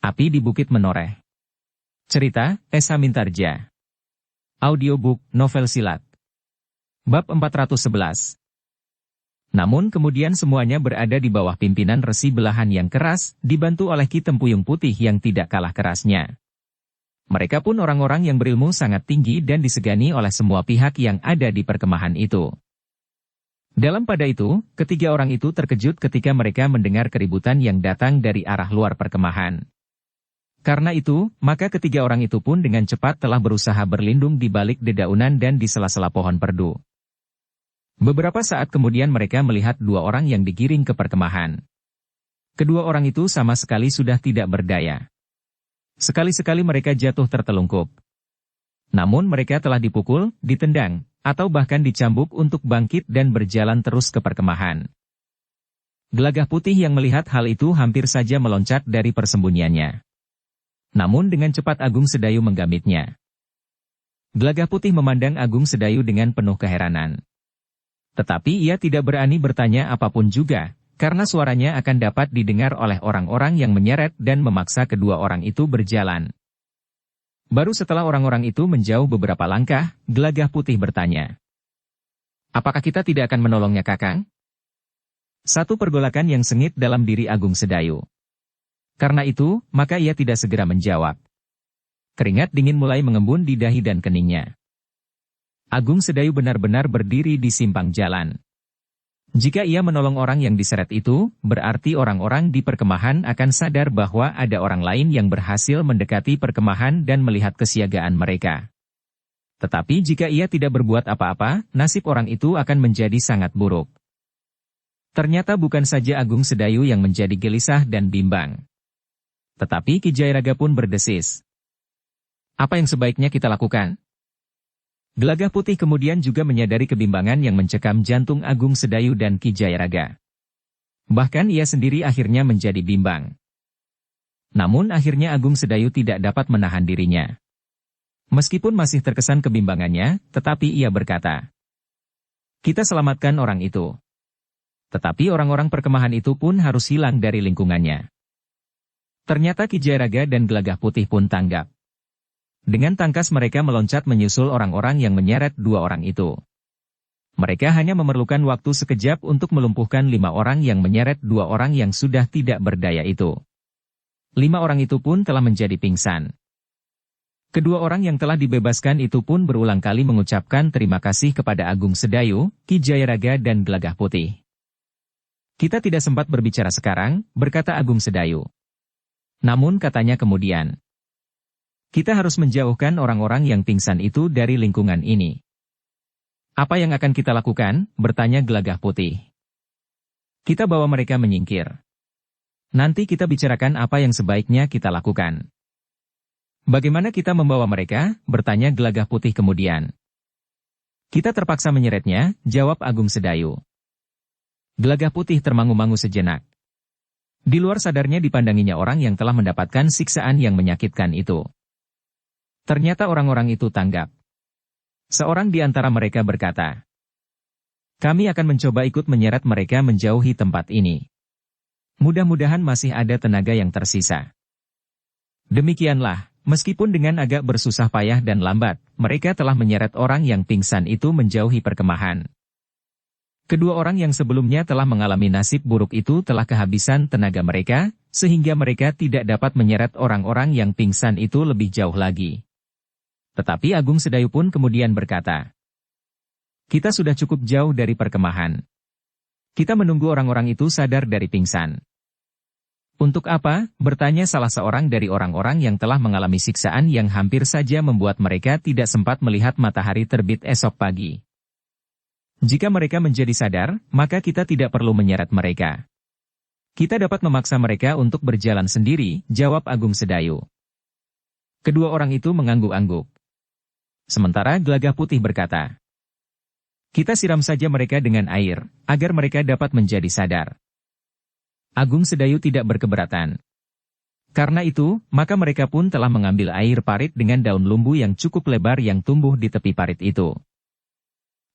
Api di Bukit Menoreh. Cerita, Esa Mintarja. Audiobook, novel silat. Bab 411. Namun kemudian semuanya berada di bawah pimpinan Resi Belahan yang keras, dibantu oleh Ki Tempuyung Putih yang tidak kalah kerasnya. Mereka pun orang-orang yang berilmu sangat tinggi dan disegani oleh semua pihak yang ada di perkemahan itu. Dalam pada itu, ketiga orang itu terkejut ketika mereka mendengar keributan yang datang dari arah luar perkemahan. Karena itu, maka ketiga orang itu pun dengan cepat telah berusaha berlindung di balik dedaunan dan di sela-sela pohon perdu. Beberapa saat kemudian mereka melihat dua orang yang digiring ke perkemahan. Kedua orang itu sama sekali sudah tidak berdaya. Sekali-sekali mereka jatuh tertelungkup. Namun mereka telah dipukul, ditendang, atau bahkan dicambuk untuk bangkit dan berjalan terus ke perkemahan. Gelagah Putih yang melihat hal itu hampir saja meloncat dari persembunyiannya. Namun dengan cepat Agung Sedayu menggamitnya. Gelagah Putih memandang Agung Sedayu dengan penuh keheranan. Tetapi ia tidak berani bertanya apapun juga, karena suaranya akan dapat didengar oleh orang-orang yang menyeret dan memaksa kedua orang itu berjalan. Baru setelah orang-orang itu menjauh beberapa langkah, Gelagah Putih bertanya. "Apakah kita tidak akan menolongnya, Kakang?" Satu pergolakan yang sengit dalam diri Agung Sedayu. Karena itu, maka ia tidak segera menjawab. Keringat dingin mulai mengembun di dahi dan keningnya. Agung Sedayu benar-benar berdiri di simpang jalan. Jika ia menolong orang yang diseret itu, berarti orang-orang di perkemahan akan sadar bahwa ada orang lain yang berhasil mendekati perkemahan dan melihat kesiagaan mereka. Tetapi jika ia tidak berbuat apa-apa, nasib orang itu akan menjadi sangat buruk. Ternyata bukan saja Agung Sedayu yang menjadi gelisah dan bimbang. Tetapi Ki Jayaraga pun berdesis. "Apa yang sebaiknya kita lakukan?" Gelagah Putih kemudian juga menyadari kebimbangan yang mencekam jantung Agung Sedayu dan Ki Jayaraga. Bahkan ia sendiri akhirnya menjadi bimbang. Namun akhirnya Agung Sedayu tidak dapat menahan dirinya. Meskipun masih terkesan kebimbangannya, tetapi ia berkata, "Kita selamatkan orang itu. Tetapi orang-orang perkemahan itu pun harus hilang dari lingkungannya." Ternyata Ki Jayaraga dan Gelagah Putih pun tanggap. Dengan tangkas mereka meloncat menyusul orang-orang yang menyeret dua orang itu. Mereka hanya memerlukan waktu sekejap untuk melumpuhkan 5 orang yang menyeret dua orang yang sudah tidak berdaya itu. 5 orang itu pun telah menjadi pingsan. Kedua orang yang telah dibebaskan itu pun berulang kali mengucapkan terima kasih kepada Agung Sedayu, Ki Jayaraga dan Gelagah Putih. "Kita tidak sempat berbicara sekarang," berkata Agung Sedayu. Namun katanya kemudian, "Kita harus menjauhkan orang-orang yang pingsan itu dari lingkungan ini." "Apa yang akan kita lakukan?" bertanya Gelagah Putih. "Kita bawa mereka menyingkir. Nanti kita bicarakan apa yang sebaiknya kita lakukan." "Bagaimana kita membawa mereka?" bertanya Gelagah Putih kemudian. "Kita terpaksa menyeretnya," jawab Agung Sedayu. Gelagah Putih termangu-mangu sejenak. Di luar sadarnya dipandanginya orang yang telah mendapatkan siksaan yang menyakitkan itu. Ternyata orang-orang itu tanggap. Seorang di antara mereka berkata, "Kami akan mencoba ikut menyeret mereka menjauhi tempat ini. Mudah-mudahan masih ada tenaga yang tersisa." Demikianlah, meskipun dengan agak bersusah payah dan lambat, mereka telah menyeret orang yang pingsan itu menjauhi perkemahan. Kedua orang yang sebelumnya telah mengalami nasib buruk itu telah kehabisan tenaga mereka, sehingga mereka tidak dapat menyeret orang-orang yang pingsan itu lebih jauh lagi. Tetapi Agung Sedayu pun kemudian berkata, "Kita sudah cukup jauh dari perkemahan. Kita menunggu orang-orang itu sadar dari pingsan." "Untuk apa?" bertanya salah seorang dari orang-orang yang telah mengalami siksaan yang hampir saja membuat mereka tidak sempat melihat matahari terbit esok pagi. "Jika mereka menjadi sadar, maka kita tidak perlu menyeret mereka. Kita dapat memaksa mereka untuk berjalan sendiri," jawab Agung Sedayu. Kedua orang itu mengangguk-angguk. Sementara Gelagah Putih berkata, "Kita siram saja mereka dengan air, agar mereka dapat menjadi sadar." Agung Sedayu tidak berkeberatan. Karena itu, maka mereka pun telah mengambil air parit dengan daun lumbu yang cukup lebar yang tumbuh di tepi parit itu.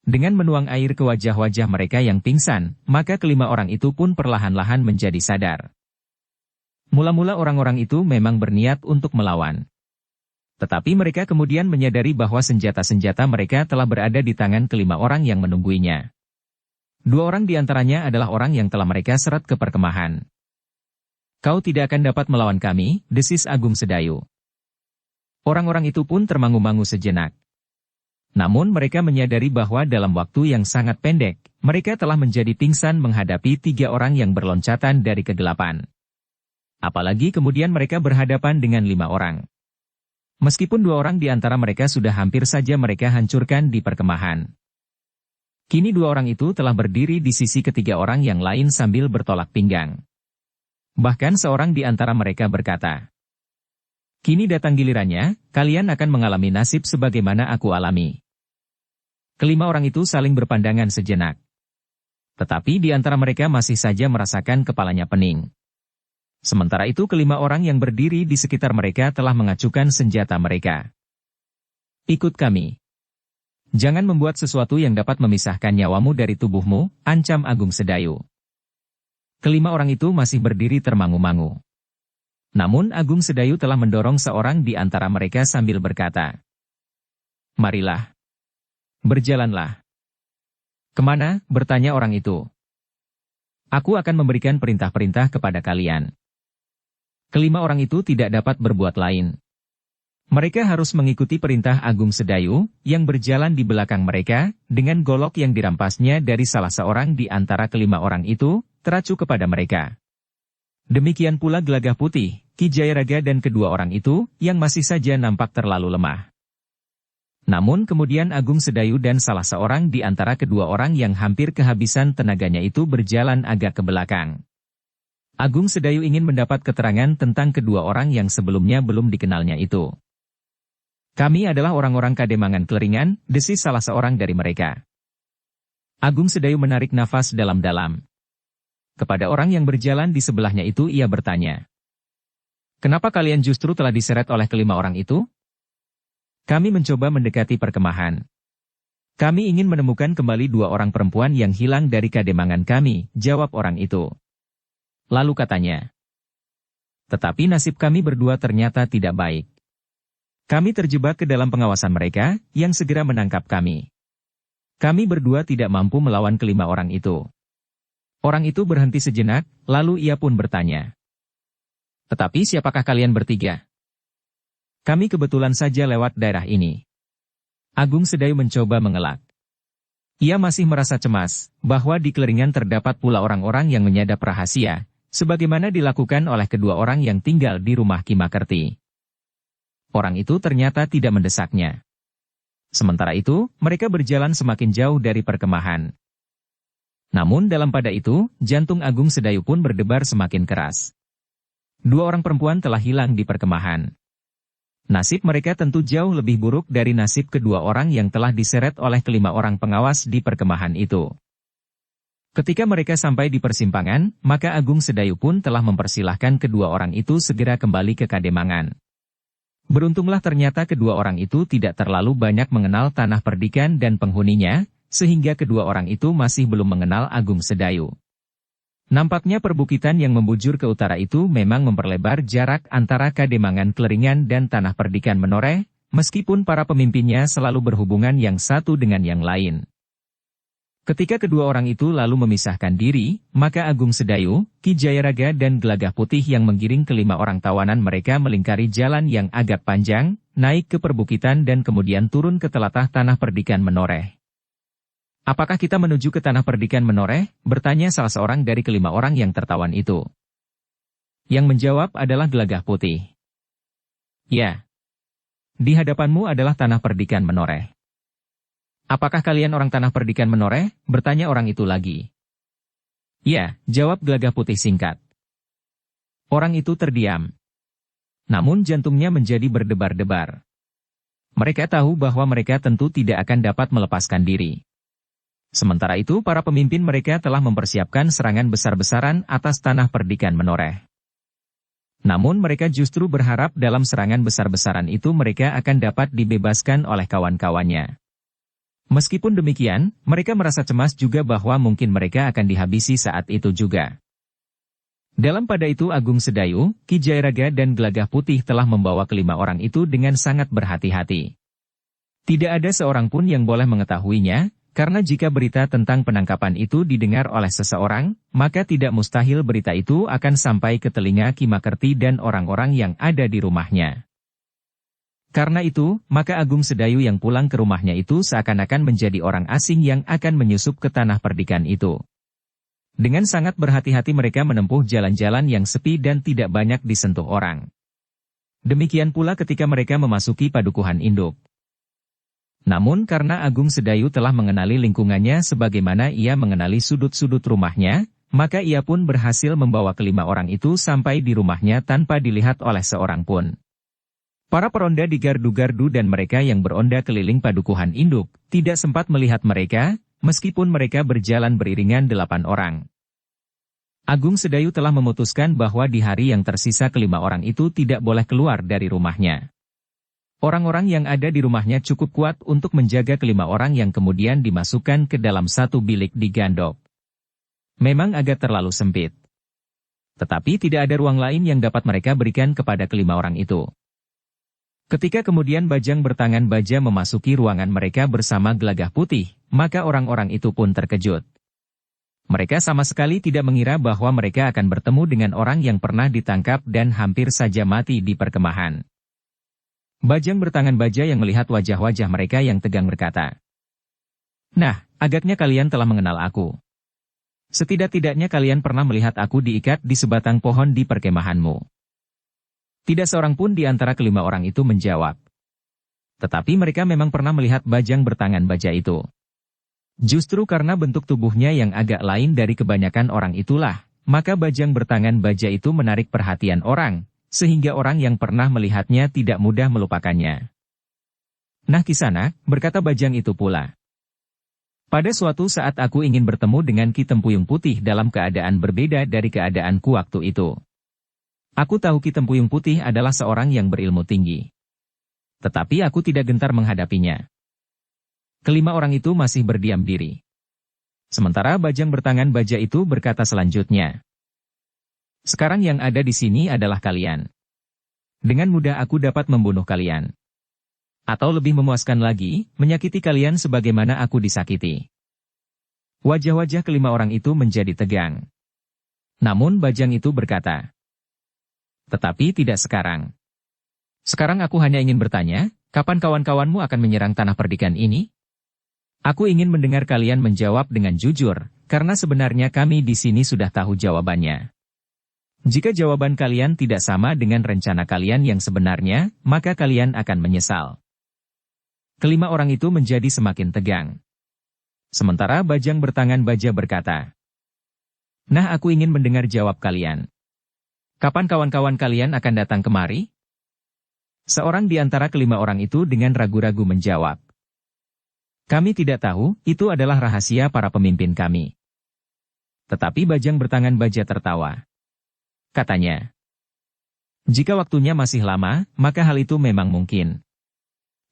Dengan menuang air ke wajah-wajah mereka yang pingsan, maka kelima orang itu pun perlahan-lahan menjadi sadar. Mula-mula orang-orang itu memang berniat untuk melawan. Tetapi mereka kemudian menyadari bahwa senjata-senjata mereka telah berada di tangan kelima orang yang menungguinya. 2 orang di antaranya adalah orang yang telah mereka seret ke perkemahan. "Kau tidak akan dapat melawan kami," desis Agung Sedayu. Orang-orang itu pun termangu-mangu sejenak. Namun mereka menyadari bahwa dalam waktu yang sangat pendek, mereka telah menjadi pingsan menghadapi 3 orang yang berloncatan dari kegelapan. Apalagi kemudian mereka berhadapan dengan 5 orang. Meskipun 2 orang di antara mereka sudah hampir saja mereka hancurkan di perkemahan. Kini 2 orang itu telah berdiri di sisi ketiga orang yang lain sambil bertolak pinggang. Bahkan seorang di antara mereka berkata, "Kini datang gilirannya, kalian akan mengalami nasib sebagaimana aku alami." Kelima orang itu saling berpandangan sejenak. Tetapi di antara mereka masih saja merasakan kepalanya pening. Sementara itu kelima orang yang berdiri di sekitar mereka telah mengacukan senjata mereka. "Ikut kami. Jangan membuat sesuatu yang dapat memisahkan nyawamu dari tubuhmu," ancam Agung Sedayu. Kelima orang itu masih berdiri termangu-mangu. Namun Agung Sedayu telah mendorong seorang di antara mereka sambil berkata, "Marilah. Berjalanlah." "Kemana?" bertanya orang itu. "Aku akan memberikan perintah-perintah kepada kalian." Kelima orang itu tidak dapat berbuat lain. Mereka harus mengikuti perintah Agung Sedayu, yang berjalan di belakang mereka, dengan golok yang dirampasnya dari salah seorang di antara kelima orang itu, teracu kepada mereka. Demikian pula Gelagah Putih, Ki Jayaraga dan kedua orang itu, yang masih saja nampak terlalu lemah. Namun kemudian Agung Sedayu dan salah seorang di antara kedua orang yang hampir kehabisan tenaganya itu berjalan agak ke belakang. Agung Sedayu ingin mendapat keterangan tentang kedua orang yang sebelumnya belum dikenalnya itu. "Kami adalah orang-orang Kademangan Kleringan," desis salah seorang dari mereka. Agung Sedayu menarik nafas dalam-dalam. Kepada orang yang berjalan di sebelahnya itu ia bertanya, "Kenapa kalian justru telah diseret oleh kelima orang itu?" "Kami mencoba mendekati perkemahan. Kami ingin menemukan kembali 2 orang perempuan yang hilang dari kademangan kami," jawab orang itu. Lalu katanya, "Tetapi nasib kami berdua ternyata tidak baik. Kami terjebak ke dalam pengawasan mereka, yang segera menangkap kami. Kami berdua tidak mampu melawan kelima orang itu." Orang itu berhenti sejenak, lalu ia pun bertanya, "Tetapi siapakah kalian bertiga?" "Kami kebetulan saja lewat daerah ini." Agung Sedayu mencoba mengelak. Ia masih merasa cemas, bahwa di Kleringan terdapat pula orang-orang yang menyadap rahasia, sebagaimana dilakukan oleh kedua orang yang tinggal di rumah Ki Makerti. Orang itu ternyata tidak mendesaknya. Sementara itu, mereka berjalan semakin jauh dari perkemahan. Namun dalam pada itu, jantung Agung Sedayu pun berdebar semakin keras. 2 orang perempuan telah hilang di perkemahan. Nasib mereka tentu jauh lebih buruk dari nasib kedua orang yang telah diseret oleh kelima orang pengawas di perkemahan itu. Ketika mereka sampai di persimpangan, maka Agung Sedayu pun telah mempersilahkan kedua orang itu segera kembali ke Kademangan. Beruntunglah ternyata kedua orang itu tidak terlalu banyak mengenal tanah perdikan dan penghuninya, sehingga kedua orang itu masih belum mengenal Agung Sedayu. Nampaknya perbukitan yang membujur ke utara itu memang memperlebar jarak antara Kademangan Kleringan dan tanah perdikan Menoreh, meskipun para pemimpinnya selalu berhubungan yang satu dengan yang lain. Ketika kedua orang itu lalu memisahkan diri, maka Agung Sedayu, Ki Jayaraga dan Gelagah Putih yang menggiring kelima orang tawanan mereka melingkari jalan yang agak panjang, naik ke perbukitan dan kemudian turun ke telatah tanah perdikan Menoreh. "Apakah kita menuju ke tanah perdikan Menoreh?" bertanya salah seorang dari kelima orang yang tertawan itu. Yang menjawab adalah Gelagah Putih. "Ya. Di hadapanmu adalah tanah perdikan Menoreh." "Apakah kalian orang tanah perdikan Menoreh?" bertanya orang itu lagi. "Ya," jawab Gelagah Putih singkat. Orang itu terdiam. Namun jantungnya menjadi berdebar-debar. Mereka tahu bahwa mereka tentu tidak akan dapat melepaskan diri. Sementara itu para pemimpin mereka telah mempersiapkan serangan besar-besaran atas tanah perdikan Menoreh. Namun mereka justru berharap dalam serangan besar-besaran itu mereka akan dapat dibebaskan oleh kawan-kawannya. Meskipun demikian, mereka merasa cemas juga bahwa mungkin mereka akan dihabisi saat itu juga. Dalam pada itu Agung Sedayu, Ki Jairaga dan Gelagah Putih telah membawa kelima orang itu dengan sangat berhati-hati. Tidak ada seorang pun yang boleh mengetahuinya, karena jika berita tentang penangkapan itu didengar oleh seseorang, maka tidak mustahil berita itu akan sampai ke telinga Ki Makerti dan orang-orang yang ada di rumahnya. Karena itu, maka Agung Sedayu yang pulang ke rumahnya itu seakan-akan menjadi orang asing yang akan menyusup ke tanah perdikan itu. Dengan sangat berhati-hati mereka menempuh jalan-jalan yang sepi dan tidak banyak disentuh orang. Demikian pula ketika mereka memasuki padukuhan induk. Namun karena Agung Sedayu telah mengenali lingkungannya sebagaimana ia mengenali sudut-sudut rumahnya, maka ia pun berhasil membawa kelima orang itu sampai di rumahnya tanpa dilihat oleh seorang pun. Para peronda di gardu-gardu dan mereka yang beronda keliling padukuhan induk, tidak sempat melihat mereka, meskipun mereka berjalan beriringan 8 orang. Agung Sedayu telah memutuskan bahwa di hari yang tersisa kelima orang itu tidak boleh keluar dari rumahnya. Orang-orang yang ada di rumahnya cukup kuat untuk menjaga kelima orang yang kemudian dimasukkan ke dalam satu bilik di Gandok. Memang agak terlalu sempit. Tetapi tidak ada ruang lain yang dapat mereka berikan kepada kelima orang itu. Ketika kemudian Bajang Bertangan Baja memasuki ruangan mereka bersama Gelagah Putih, maka orang-orang itu pun terkejut. Mereka sama sekali tidak mengira bahwa mereka akan bertemu dengan orang yang pernah ditangkap dan hampir saja mati di perkemahan. Bajang Bertangan Baja yang melihat wajah-wajah mereka yang tegang berkata, "Nah, agaknya kalian telah mengenal aku. Setidak-tidaknya kalian pernah melihat aku diikat di sebatang pohon di perkemahanmu." Tidak seorang pun di antara kelima orang itu menjawab. Tetapi mereka memang pernah melihat Bajang Bertangan Baja itu. Justru karena bentuk tubuhnya yang agak lain dari kebanyakan orang itulah, maka Bajang Bertangan Baja itu menarik perhatian orang, sehingga orang yang pernah melihatnya tidak mudah melupakannya. "Nah Kisanak," berkata Bajang itu pula. "Pada suatu saat aku ingin bertemu dengan Ki Tempuyung Putih dalam keadaan berbeda dari keadaanku waktu itu. Aku tahu Ki Tempuyung Putih adalah seorang yang berilmu tinggi. Tetapi aku tidak gentar menghadapinya." Kelima orang itu masih berdiam diri. Sementara Bajang Bertangan Baja itu berkata selanjutnya, "Sekarang yang ada di sini adalah kalian. Dengan mudah aku dapat membunuh kalian. Atau lebih memuaskan lagi, menyakiti kalian sebagaimana aku disakiti." Wajah-wajah kelima orang itu menjadi tegang. Namun Bajang itu berkata, "Tetapi tidak sekarang. Sekarang aku hanya ingin bertanya, kapan kawan-kawanmu akan menyerang tanah perdikan ini? Aku ingin mendengar kalian menjawab dengan jujur, karena sebenarnya kami di sini sudah tahu jawabannya. Jika jawaban kalian tidak sama dengan rencana kalian yang sebenarnya, maka kalian akan menyesal." Kelima orang itu menjadi semakin tegang. Sementara Bajang Bertangan Baja berkata, "Nah aku ingin mendengar jawab kalian. Kapan kawan-kawan kalian akan datang kemari?" Seorang di antara kelima orang itu dengan ragu-ragu menjawab, "Kami tidak tahu, itu adalah rahasia para pemimpin kami." Tetapi Bajang Bertangan Baja tertawa. Katanya, "Jika waktunya masih lama, maka hal itu memang mungkin.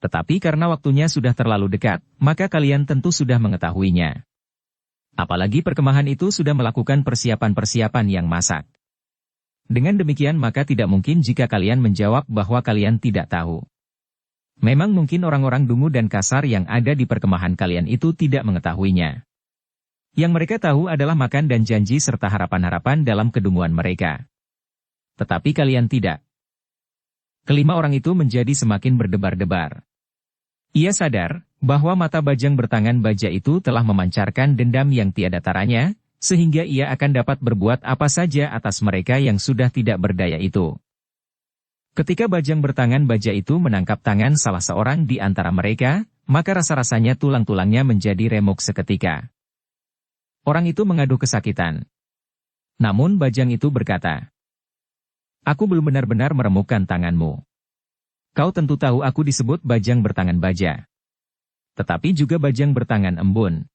Tetapi karena waktunya sudah terlalu dekat, maka kalian tentu sudah mengetahuinya. Apalagi perkemahan itu sudah melakukan persiapan-persiapan yang masak. Dengan demikian maka tidak mungkin jika kalian menjawab bahwa kalian tidak tahu. Memang mungkin orang-orang dungu dan kasar yang ada di perkemahan kalian itu tidak mengetahuinya. Yang mereka tahu adalah makan dan janji serta harapan-harapan dalam kedunguan mereka. Tetapi kalian tidak." Kelima orang itu menjadi semakin berdebar-debar. Ia sadar bahwa mata Bajang Bertangan Baja itu telah memancarkan dendam yang tiada taranya, sehingga ia akan dapat berbuat apa saja atas mereka yang sudah tidak berdaya itu. Ketika Bajang Bertangan Baja itu menangkap tangan salah seorang di antara mereka, maka rasa-rasanya tulang-tulangnya menjadi remuk seketika. Orang itu mengaduh kesakitan. Namun Bajang itu berkata, "Aku belum benar-benar meremukkan tanganmu. Kau tentu tahu aku disebut Bajang Bertangan Baja. Tetapi juga Bajang Bertangan Embun.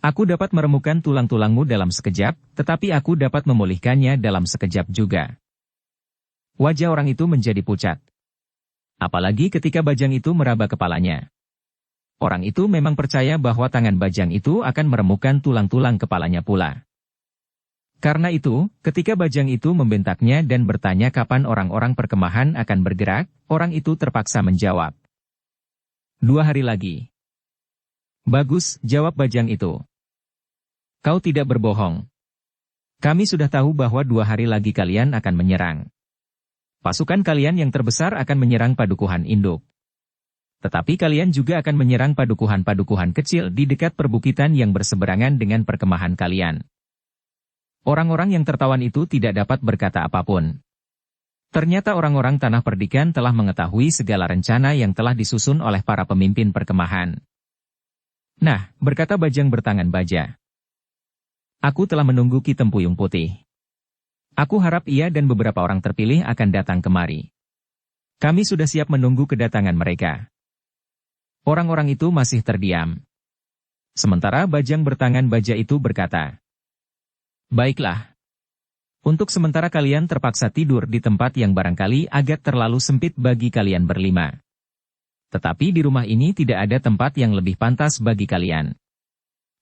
Aku dapat meremukkan tulang-tulangmu dalam sekejap, tetapi aku dapat memulihkannya dalam sekejap juga." Wajah orang itu menjadi pucat. Apalagi ketika Bajang itu meraba kepalanya. Orang itu memang percaya bahwa tangan Bajang itu akan meremukkan tulang-tulang kepalanya pula. Karena itu, ketika bajang itu membentaknya dan bertanya kapan orang-orang perkemahan akan bergerak, orang itu terpaksa menjawab. 2 hari lagi. Bagus, jawab bajang itu. Kau tidak berbohong. Kami sudah tahu bahwa 2 hari lagi kalian akan menyerang. Pasukan kalian yang terbesar akan menyerang padukuhan induk. Tetapi kalian juga akan menyerang padukuhan-padukuhan kecil di dekat perbukitan yang berseberangan dengan perkemahan kalian. Orang-orang yang tertawan itu tidak dapat berkata apapun. Ternyata orang-orang Tanah Perdikan telah mengetahui segala rencana yang telah disusun oleh para pemimpin perkemahan. Nah, berkata bajang bertangan baja. Aku telah menunggu Ki Tempuyung Putih. Aku harap ia dan beberapa orang terpilih akan datang kemari. Kami sudah siap menunggu kedatangan mereka. Orang-orang itu masih terdiam. Sementara bajang bertangan baja itu berkata, baiklah. Untuk sementara kalian terpaksa tidur di tempat yang barangkali agak terlalu sempit bagi kalian berlima. Tetapi di rumah ini tidak ada tempat yang lebih pantas bagi kalian.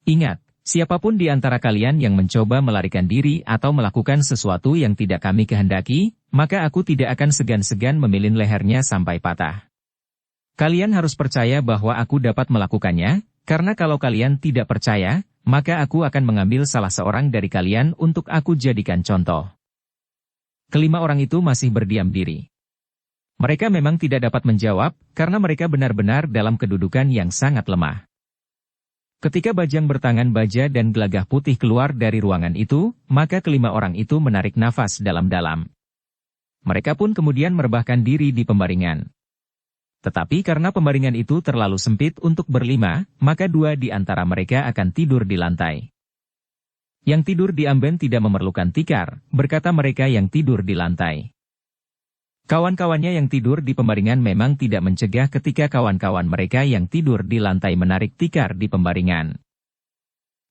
Ingat, siapapun di antara kalian yang mencoba melarikan diri atau melakukan sesuatu yang tidak kami kehendaki, maka aku tidak akan segan-segan memilin lehernya sampai patah. Kalian harus percaya bahwa aku dapat melakukannya, karena kalau kalian tidak percaya, maka aku akan mengambil salah seorang dari kalian untuk aku jadikan contoh. Kelima orang itu masih berdiam diri. Mereka memang tidak dapat menjawab, karena mereka benar-benar dalam kedudukan yang sangat lemah. Ketika bajang bertangan baja dan gelagah putih keluar dari ruangan itu, maka kelima orang itu menarik nafas dalam-dalam. Mereka pun kemudian merebahkan diri di pembaringan. Tetapi karena pembaringan itu terlalu sempit untuk berlima, maka 2 di antara mereka akan tidur di lantai. Yang tidur di amben tidak memerlukan tikar, berkata mereka yang tidur di lantai. Kawan-kawannya yang tidur di pembaringan memang tidak mencegah ketika kawan-kawan mereka yang tidur di lantai menarik tikar di pembaringan.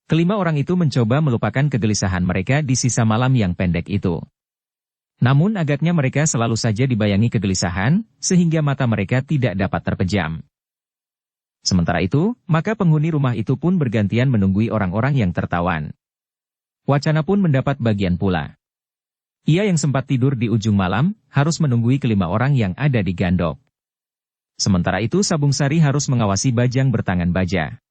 Kelima orang itu mencoba melupakan kegelisahan mereka di sisa malam yang pendek itu. Namun agaknya mereka selalu saja dibayangi kegelisahan, sehingga mata mereka tidak dapat terpejam. Sementara itu, maka penghuni rumah itu pun bergantian menunggui orang-orang yang tertawan. Wacana pun mendapat bagian pula. Ia yang sempat tidur di ujung malam, harus menunggui kelima orang yang ada di gandok. Sementara itu Sabung Sari harus mengawasi bajang bertangan baja.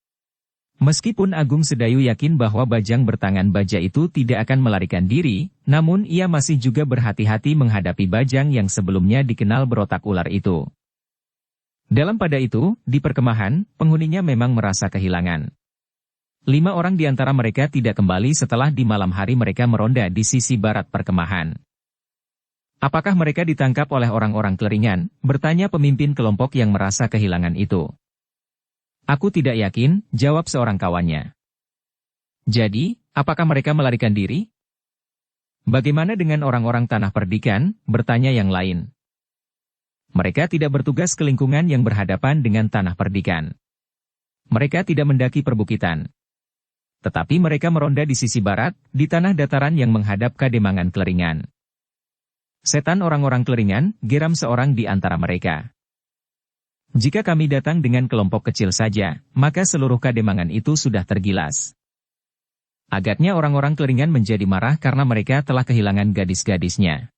Meskipun Agung Sedayu yakin bahwa bajang bertangan baja itu tidak akan melarikan diri, namun ia masih juga berhati-hati menghadapi bajang yang sebelumnya dikenal berotak ular itu. Dalam pada itu, di perkemahan, penghuninya memang merasa kehilangan. 5 orang di antara mereka tidak kembali setelah di malam hari mereka meronda di sisi barat perkemahan. Apakah mereka ditangkap oleh orang-orang Kleringan? Bertanya pemimpin kelompok yang merasa kehilangan itu. Aku tidak yakin, jawab seorang kawannya. Jadi, apakah mereka melarikan diri? Bagaimana dengan orang-orang Tanah Perdikan? Bertanya yang lain. Mereka tidak bertugas ke lingkungan yang berhadapan dengan Tanah Perdikan. Mereka tidak mendaki perbukitan. Tetapi mereka meronda di sisi barat, di tanah dataran yang menghadap Kademangan Kleringan. Setan orang-orang Kleringan, geram seorang di antara mereka. Jika kami datang dengan kelompok kecil saja, maka seluruh Kademangan itu sudah tergilas. Agaknya orang-orang Kleringan menjadi marah karena mereka telah kehilangan gadis-gadisnya.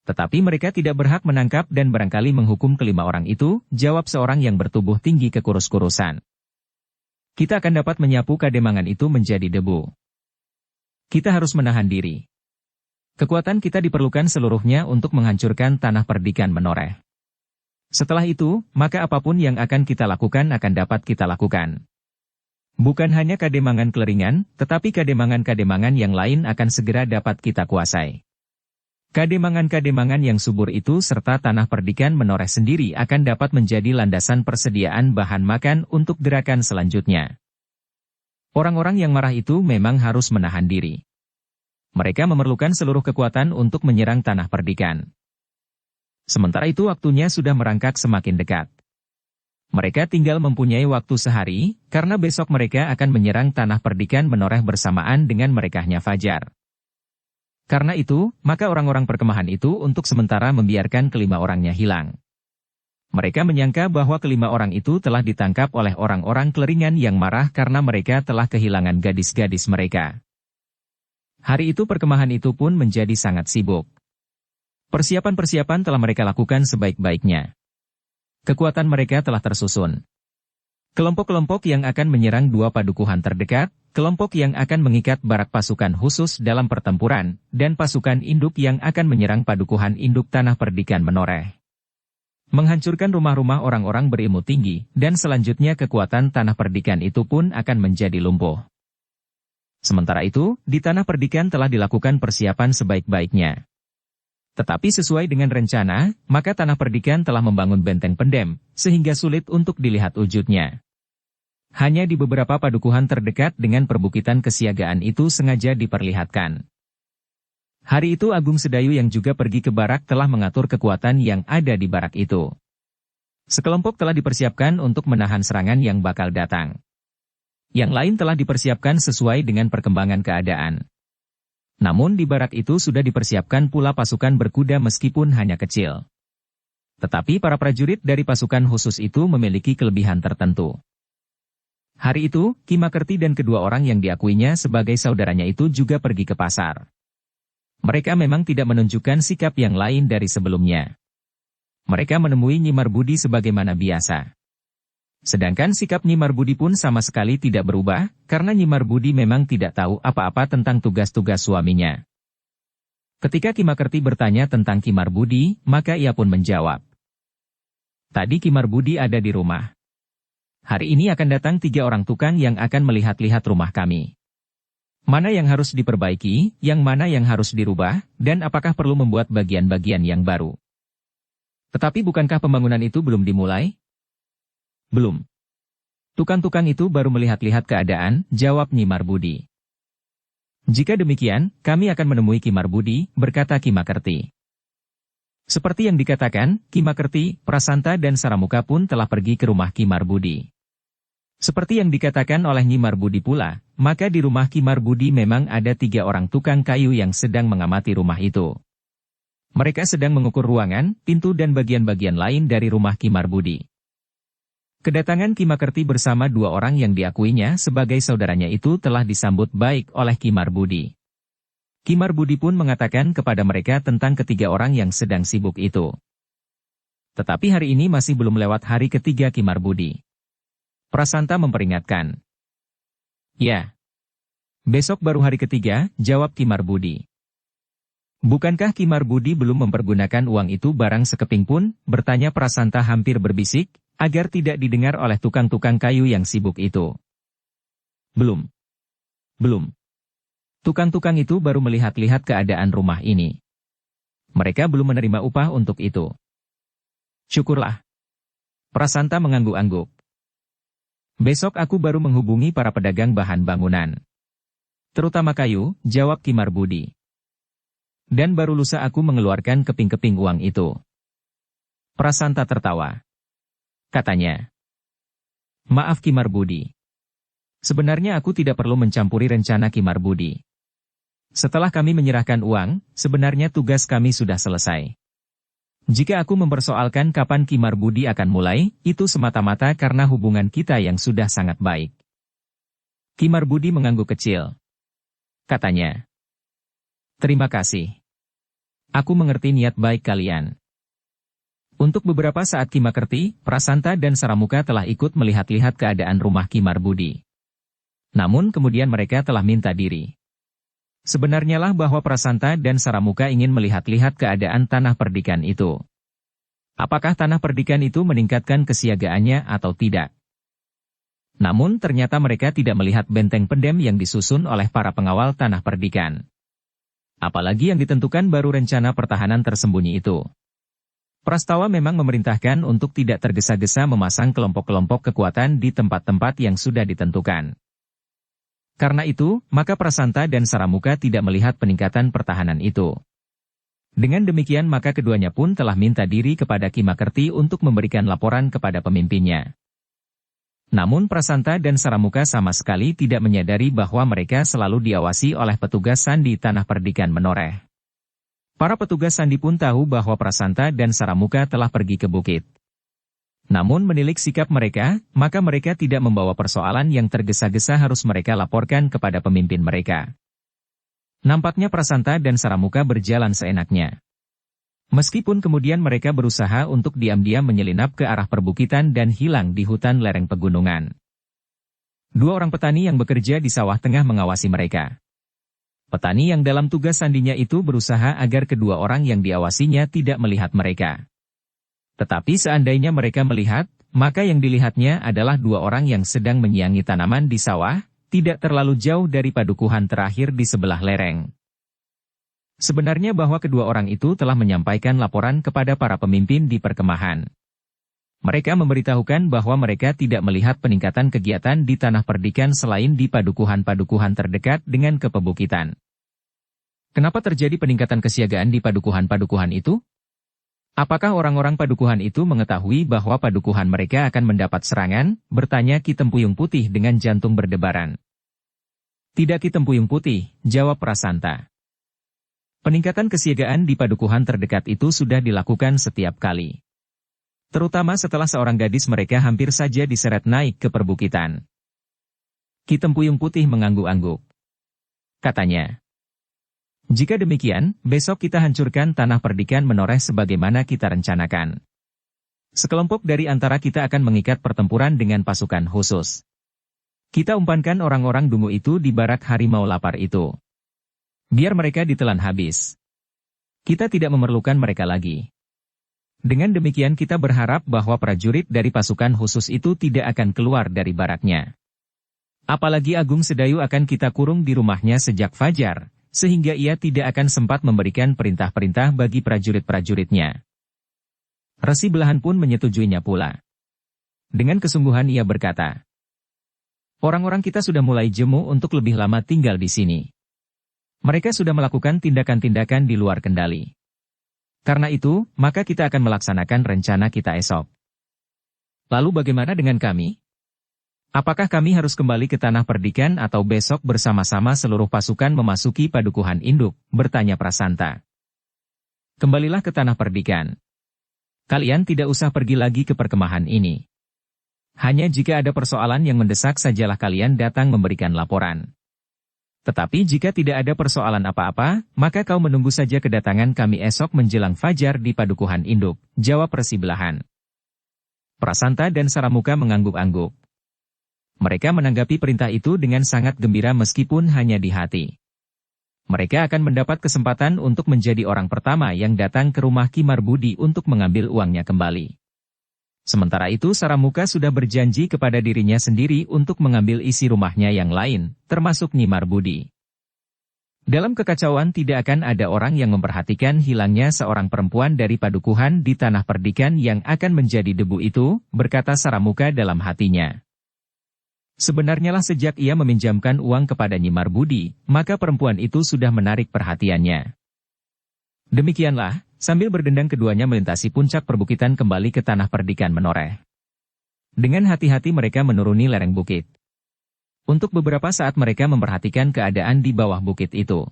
Tetapi mereka tidak berhak menangkap dan barangkali menghukum kelima orang itu, jawab seorang yang bertubuh tinggi kekurus-kurusan. Kita akan dapat menyapu Kademangan itu menjadi debu. Kita harus menahan diri. Kekuatan kita diperlukan seluruhnya untuk menghancurkan Tanah Perdikan menoreh. Setelah itu, maka apapun yang akan kita lakukan akan dapat kita lakukan. Bukan hanya Kademangan Kleringan, tetapi Kademangan-Kademangan yang lain akan segera dapat kita kuasai. Kademangan-Kademangan yang subur itu serta Tanah Perdikan menoreh sendiri akan dapat menjadi landasan persediaan bahan makan untuk gerakan selanjutnya. Orang-orang yang marah itu memang harus menahan diri. Mereka memerlukan seluruh kekuatan untuk menyerang Tanah Perdikan. Sementara itu waktunya sudah merangkak semakin dekat. Mereka tinggal mempunyai waktu sehari, karena besok mereka akan menyerang Tanah Perdikan menoreh bersamaan dengan merekahnya fajar. Karena itu, maka orang-orang perkemahan itu untuk sementara membiarkan kelima orangnya hilang. Mereka menyangka bahwa kelima orang itu telah ditangkap oleh orang-orang Kleringan yang marah karena mereka telah kehilangan gadis-gadis mereka. Hari itu perkemahan itu pun menjadi sangat sibuk. Persiapan-persiapan telah mereka lakukan sebaik-baiknya. Kekuatan mereka telah tersusun. Kelompok-kelompok yang akan menyerang dua padukuhan terdekat, kelompok yang akan mengikat barak pasukan khusus dalam pertempuran, dan pasukan induk yang akan menyerang padukuhan induk tanah perdikan menoreh. Menghancurkan rumah-rumah orang-orang berilmu tinggi, dan selanjutnya kekuatan tanah perdikan itu pun akan menjadi lumpuh. Sementara itu, di tanah perdikan telah dilakukan persiapan sebaik-baiknya. Tetapi sesuai dengan rencana, maka tanah perdikan telah membangun benteng pendem, sehingga sulit untuk dilihat wujudnya. Hanya di beberapa padukuhan terdekat dengan perbukitan kesiagaan itu sengaja diperlihatkan. Hari itu Agung Sedayu yang juga pergi ke barak telah mengatur kekuatan yang ada di barak itu. Sekelompok telah dipersiapkan untuk menahan serangan yang bakal datang. Yang lain telah dipersiapkan sesuai dengan perkembangan keadaan. Namun di barak itu sudah dipersiapkan pula pasukan berkuda meskipun hanya kecil. Tetapi para prajurit dari pasukan khusus itu memiliki kelebihan tertentu. Hari itu, Ki Makerti dan kedua orang yang diakuinya sebagai saudaranya itu juga pergi ke pasar. Mereka memang tidak menunjukkan sikap yang lain dari sebelumnya. Mereka menemui Nyi Marbudi sebagaimana biasa. Sedangkan sikap Nyi Marbudi pun sama sekali tidak berubah, karena Nyi Marbudi memang tidak tahu apa-apa tentang tugas-tugas suaminya. Ketika Ki Makerti bertanya tentang Ki Marbudi, maka ia pun menjawab. Tadi Ki Marbudi ada di rumah. Hari ini akan datang 3 orang tukang yang akan melihat-lihat rumah kami. Mana yang harus diperbaiki, yang mana yang harus dirubah, dan apakah perlu membuat bagian-bagian yang baru. Tetapi bukankah pembangunan itu belum dimulai? Belum. Tukang-tukang itu baru melihat-lihat keadaan, jawab Nyi Marbudi. Jika demikian, kami akan menemui Ki Marbudi, berkata Ki Makerti. Seperti yang dikatakan, Ki Makerti, Prasanta dan Saramuka pun telah pergi ke rumah Ki Marbudi. Seperti yang dikatakan oleh Nyi Marbudi pula, maka di rumah Ki Marbudi memang ada 3 orang tukang kayu yang sedang mengamati rumah itu. Mereka sedang mengukur ruangan, pintu dan bagian-bagian lain dari rumah Ki Marbudi. Kedatangan Ki Makerti bersama 2 orang yang diakuinya sebagai saudaranya itu telah disambut baik oleh Ki Marbudi. Ki Marbudi pun mengatakan kepada mereka tentang ketiga orang yang sedang sibuk itu. Tetapi hari ini masih belum lewat hari ketiga Ki Marbudi. Prasanta memperingatkan. Ya. Besok baru hari ketiga, jawab Ki Marbudi. Bukankah Ki Marbudi belum mempergunakan uang itu barang sekeping pun, bertanya Prasanta hampir berbisik, agar tidak didengar oleh tukang-tukang kayu yang sibuk itu. Belum. Belum. Tukang-tukang itu baru melihat-lihat keadaan rumah ini. Mereka belum menerima upah untuk itu. Syukurlah. Prasanta mengangguk-angguk. Besok aku baru menghubungi para pedagang bahan bangunan. Terutama kayu, jawab Ki Marbudi. Dan baru lusa aku mengeluarkan keping-keping uang itu. Prasanta tertawa. Katanya. Maaf Ki Marbudi. Sebenarnya aku tidak perlu mencampuri rencana Ki Marbudi. Setelah kami menyerahkan uang, sebenarnya tugas kami sudah selesai. Jika aku mempersoalkan kapan Ki Marbudi akan mulai, itu semata-mata karena hubungan kita yang sudah sangat baik. Ki Marbudi mengangguk kecil. Katanya. Terima kasih. Aku mengerti niat baik kalian. Untuk beberapa saat Ki Makerti, Prasanta dan Saramuka telah ikut melihat-lihat keadaan rumah Ki Marbudi. Namun kemudian mereka telah minta diri. Sebenarnya lah bahwa Prasanta dan Saramuka ingin melihat-lihat keadaan tanah perdikan itu. Apakah tanah perdikan itu meningkatkan kesiagaannya atau tidak? Namun ternyata mereka tidak melihat benteng pendem yang disusun oleh para pengawal tanah perdikan. Apalagi yang ditentukan baru rencana pertahanan tersembunyi itu. Prastawa memang memerintahkan untuk tidak tergesa-gesa memasang kelompok-kelompok kekuatan di tempat-tempat yang sudah ditentukan. Karena itu, maka Prasanta dan Saramuka tidak melihat peningkatan pertahanan itu. Dengan demikian maka keduanya pun telah minta diri kepada Ki Makerti untuk memberikan laporan kepada pemimpinnya. Namun Prasanta dan Saramuka sama sekali tidak menyadari bahwa mereka selalu diawasi oleh petugas sandi tanah perdikan menoreh. Para petugas sandi pun tahu bahwa Prasanta dan Saramuka telah pergi ke bukit. Namun menilik sikap mereka, maka mereka tidak membawa persoalan yang tergesa-gesa harus mereka laporkan kepada pemimpin mereka. Nampaknya Prasanta dan Saramuka berjalan seenaknya. Meskipun kemudian mereka berusaha untuk diam-diam menyelinap ke arah perbukitan dan hilang di hutan lereng pegunungan. Dua orang petani yang bekerja di sawah tengah mengawasi mereka. Petani yang dalam tugas sandinya itu berusaha agar kedua orang yang diawasinya tidak melihat mereka. Tetapi seandainya mereka melihat, maka yang dilihatnya adalah dua orang yang sedang menyiangi tanaman di sawah, tidak terlalu jauh dari padukuhan terakhir di sebelah lereng. Sebenarnya bahwa kedua orang itu telah menyampaikan laporan kepada para pemimpin di perkemahan. Mereka memberitahukan bahwa mereka tidak melihat peningkatan kegiatan di tanah perdikan selain di padukuhan-padukuhan terdekat dengan kepebukitan. Kenapa terjadi peningkatan kesiagaan di padukuhan-padukuhan itu? Apakah orang-orang padukuhan itu mengetahui bahwa padukuhan mereka akan mendapat serangan? Bertanya Ki Tempuyung Putih dengan jantung berdebaran. Tidak Ki Tempuyung Putih, jawab Prasanta. Peningkatan kesiagaan di padukuhan terdekat itu sudah dilakukan setiap kali. Terutama setelah seorang gadis mereka hampir saja diseret naik ke perbukitan. Ki Tempuyung Putih mengangguk-angguk. Katanya, jika demikian, besok kita hancurkan tanah perdikan menoreh sebagaimana kita rencanakan. Sekelompok dari antara kita akan mengikat pertempuran dengan pasukan khusus. Kita umpankan orang-orang dungu itu di barak harimau lapar itu. Biar mereka ditelan habis. Kita tidak memerlukan mereka lagi. Dengan demikian kita berharap bahwa prajurit dari pasukan khusus itu tidak akan keluar dari baraknya. Apalagi Agung Sedayu akan kita kurung di rumahnya sejak fajar, sehingga ia tidak akan sempat memberikan perintah-perintah bagi prajurit-prajuritnya. Resi Belahan pun menyetujuinya pula. Dengan kesungguhan ia berkata, orang-orang kita sudah mulai jemu untuk lebih lama tinggal di sini. Mereka sudah melakukan tindakan-tindakan di luar kendali. Karena itu, maka kita akan melaksanakan rencana kita esok. Lalu bagaimana dengan kami? Apakah kami harus kembali ke tanah perdikan atau besok bersama-sama seluruh pasukan memasuki padukuhan induk? Bertanya Prasanta. Kembalilah ke tanah perdikan. Kalian tidak usah pergi lagi ke perkemahan ini. Hanya jika ada persoalan yang mendesak sajalah kalian datang memberikan laporan. Tetapi jika tidak ada persoalan apa-apa, maka kau menunggu saja kedatangan kami esok menjelang fajar di padukuhan induk, jawab Resi Belahan. Prasanta dan Saramuka mengangguk-angguk. Mereka menanggapi perintah itu dengan sangat gembira meskipun hanya di hati. Mereka akan mendapat kesempatan untuk menjadi orang pertama yang datang ke rumah Ki Marbudi untuk mengambil uangnya kembali. Sementara itu Saramuka sudah berjanji kepada dirinya sendiri untuk mengambil isi rumahnya yang lain, termasuk Nyi Marbudi. Dalam kekacauan tidak akan ada orang yang memperhatikan hilangnya seorang perempuan dari padukuhan di tanah perdikan yang akan menjadi debu itu, berkata Saramuka dalam hatinya. Sebenarnya lah sejak ia meminjamkan uang kepada Nyi Marbudi, maka perempuan itu sudah menarik perhatiannya. Demikianlah, sambil berdendang keduanya melintasi puncak perbukitan kembali ke tanah perdikan menoreh. Dengan hati-hati mereka menuruni lereng bukit. Untuk beberapa saat mereka memperhatikan keadaan di bawah bukit itu.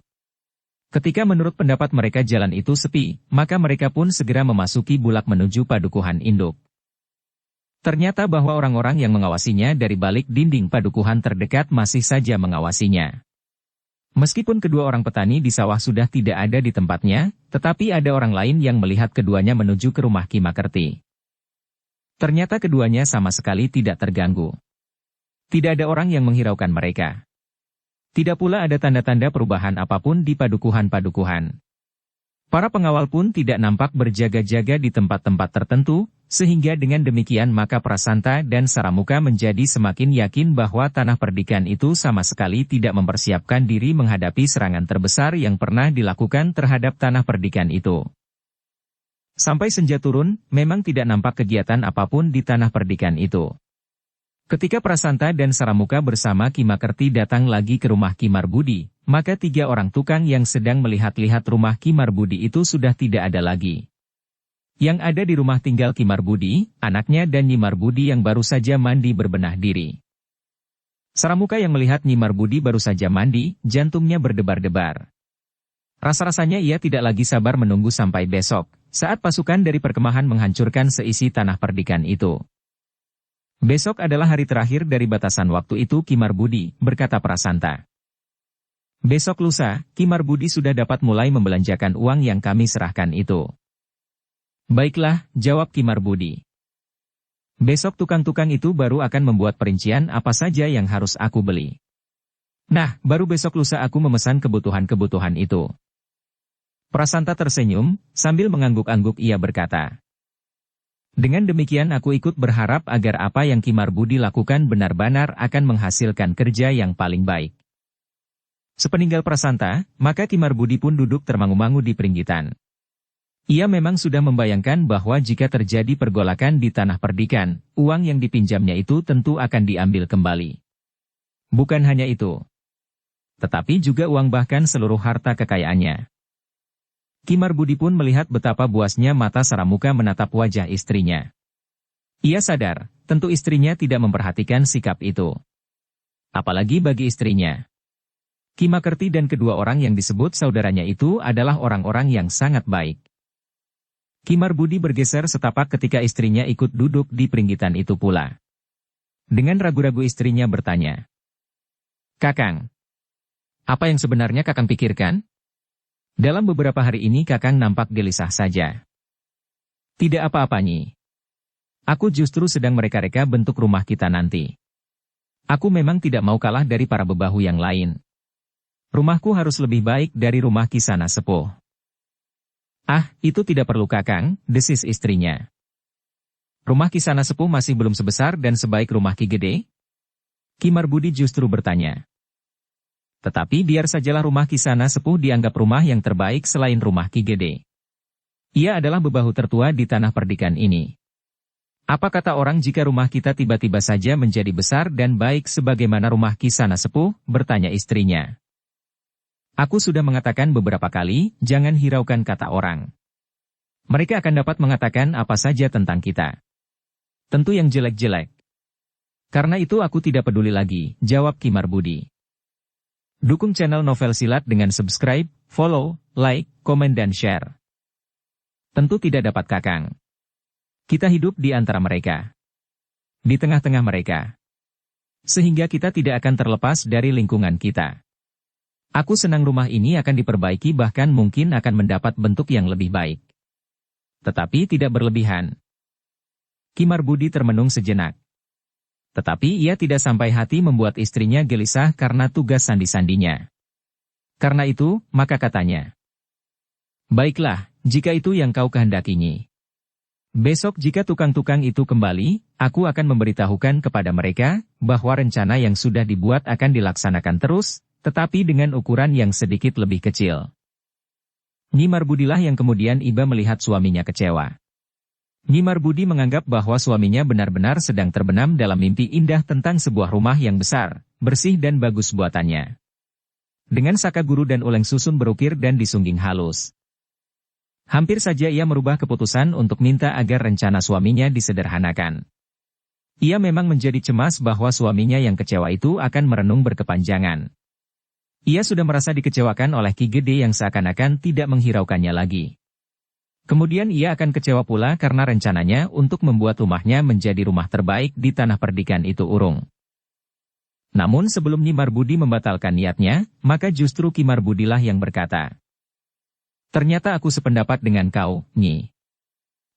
Ketika menurut pendapat mereka jalan itu sepi, maka mereka pun segera memasuki bulak menuju padukuhan induk. Ternyata bahwa orang-orang yang mengawasinya dari balik dinding padukuhan terdekat masih saja mengawasinya. Meskipun kedua orang petani di sawah sudah tidak ada di tempatnya, tetapi ada orang lain yang melihat keduanya menuju ke rumah Ki Makerti. Ternyata keduanya sama sekali tidak terganggu. Tidak ada orang yang menghiraukan mereka. Tidak pula ada tanda-tanda perubahan apapun di padukuhan-padukuhan. Para pengawal pun tidak nampak berjaga-jaga di tempat-tempat tertentu, sehingga dengan demikian maka Prasanta dan Saramuka menjadi semakin yakin bahwa tanah perdikan itu sama sekali tidak mempersiapkan diri menghadapi serangan terbesar yang pernah dilakukan terhadap tanah perdikan itu. Sampai senja turun, memang tidak nampak kegiatan apapun di tanah perdikan itu. Ketika Prasanta dan Saramuka bersama Ki Makerti datang lagi ke rumah Ki Marbudi, maka tiga orang tukang yang sedang melihat-lihat rumah Ki Marbudi itu sudah tidak ada lagi. Yang ada di rumah tinggal Ki Marbudi, anaknya dan Nyi Marbudi yang baru saja mandi berbenah diri. Saramuka yang melihat Nyi Marbudi baru saja mandi, jantungnya berdebar-debar. Rasa-rasanya ia tidak lagi sabar menunggu sampai besok, saat pasukan dari perkemahan menghancurkan seisi tanah perdikan itu. Besok adalah hari terakhir dari batasan waktu itu Ki Marbudi, berkata Prasanta. Besok lusa, Kimar Budi sudah dapat mulai membelanjakan uang yang kami serahkan itu. Baiklah, jawab Kimar Budi. Besok tukang-tukang itu baru akan membuat perincian apa saja yang harus aku beli. Nah, baru besok lusa aku memesan kebutuhan-kebutuhan itu. Prasanta tersenyum, sambil mengangguk-angguk ia berkata. Dengan demikian aku ikut berharap agar apa yang Kimar Budi lakukan benar-benar akan menghasilkan kerja yang paling baik. Sepeninggal Prasanta, maka Kimar Budi pun duduk termangu-mangu di peringgitan. Ia memang sudah membayangkan bahwa jika terjadi pergolakan di tanah perdikan, uang yang dipinjamnya itu tentu akan diambil kembali. Bukan hanya itu, tetapi juga uang bahkan seluruh harta kekayaannya. Kimar Budi pun melihat betapa buasnya mata Saramuka menatap wajah istrinya. Ia sadar, tentu istrinya tidak memperhatikan sikap itu. Apalagi bagi istrinya. Kimakerti dan kedua orang yang disebut saudaranya itu adalah orang-orang yang sangat baik. Kimar Budi bergeser setapak ketika istrinya ikut duduk di peringgitan itu pula. Dengan ragu-ragu istrinya bertanya. Kakang, apa yang sebenarnya Kakang pikirkan? Dalam beberapa hari ini Kakang nampak gelisah saja. Tidak apa-apa Nyi. Aku justru sedang mereka-reka bentuk rumah kita nanti. Aku memang tidak mau kalah dari para bebahu yang lain. Rumahku harus lebih baik dari rumah Kisana Sepuh. Ah, itu tidak perlu Kakang, desis istrinya. Rumah Kisana Sepuh masih belum sebesar dan sebaik rumah Ki Gede? Kimar Budi justru bertanya. Tetapi biar sajalah rumah Kisana Sepuh dianggap rumah yang terbaik selain rumah Ki Gede. Ia adalah bebahu tertua di tanah perdikan ini. Apa kata orang jika rumah kita tiba-tiba saja menjadi besar dan baik sebagaimana rumah Kisana Sepuh? Bertanya istrinya. Aku sudah mengatakan beberapa kali, jangan hiraukan kata orang. Mereka akan dapat mengatakan apa saja tentang kita. Tentu yang jelek-jelek. Karena itu aku tidak peduli lagi, jawab Kimar Budi. Dukung channel Novel Silat dengan subscribe, follow, like, komen dan share. Tentu tidak dapat Kakang. Kita hidup di antara mereka. Di tengah-tengah mereka. Sehingga kita tidak akan terlepas dari lingkungan kita. Aku senang rumah ini akan diperbaiki bahkan mungkin akan mendapat bentuk yang lebih baik. Tetapi tidak berlebihan. Kimar Budi termenung sejenak. Tetapi ia tidak sampai hati membuat istrinya gelisah karena tugas sandi-sandinya. Karena itu, maka katanya. Baiklah, jika itu yang kau kehendaki Nyi. Besok jika tukang-tukang itu kembali, aku akan memberitahukan kepada mereka, bahwa rencana yang sudah dibuat akan dilaksanakan terus, tetapi dengan ukuran yang sedikit lebih kecil. Kimar Budilah yang kemudian iba melihat suaminya kecewa. Kimar Budi menganggap bahwa suaminya benar-benar sedang terbenam dalam mimpi indah tentang sebuah rumah yang besar, bersih dan bagus buatannya. Dengan saka guru dan uleng susun berukir dan disungging halus. Hampir saja ia merubah keputusan untuk minta agar rencana suaminya disederhanakan. Ia memang menjadi cemas bahwa suaminya yang kecewa itu akan merenung berkepanjangan. Ia sudah merasa dikecewakan oleh Ki Gede yang seakan-akan tidak menghiraukannya lagi. Kemudian ia akan kecewa pula karena rencananya untuk membuat rumahnya menjadi rumah terbaik di tanah perdikan itu urung. Namun sebelum Kimar Budi membatalkan niatnya, maka justru Kimar Budilah yang berkata, ternyata aku sependapat dengan kau, Nyi.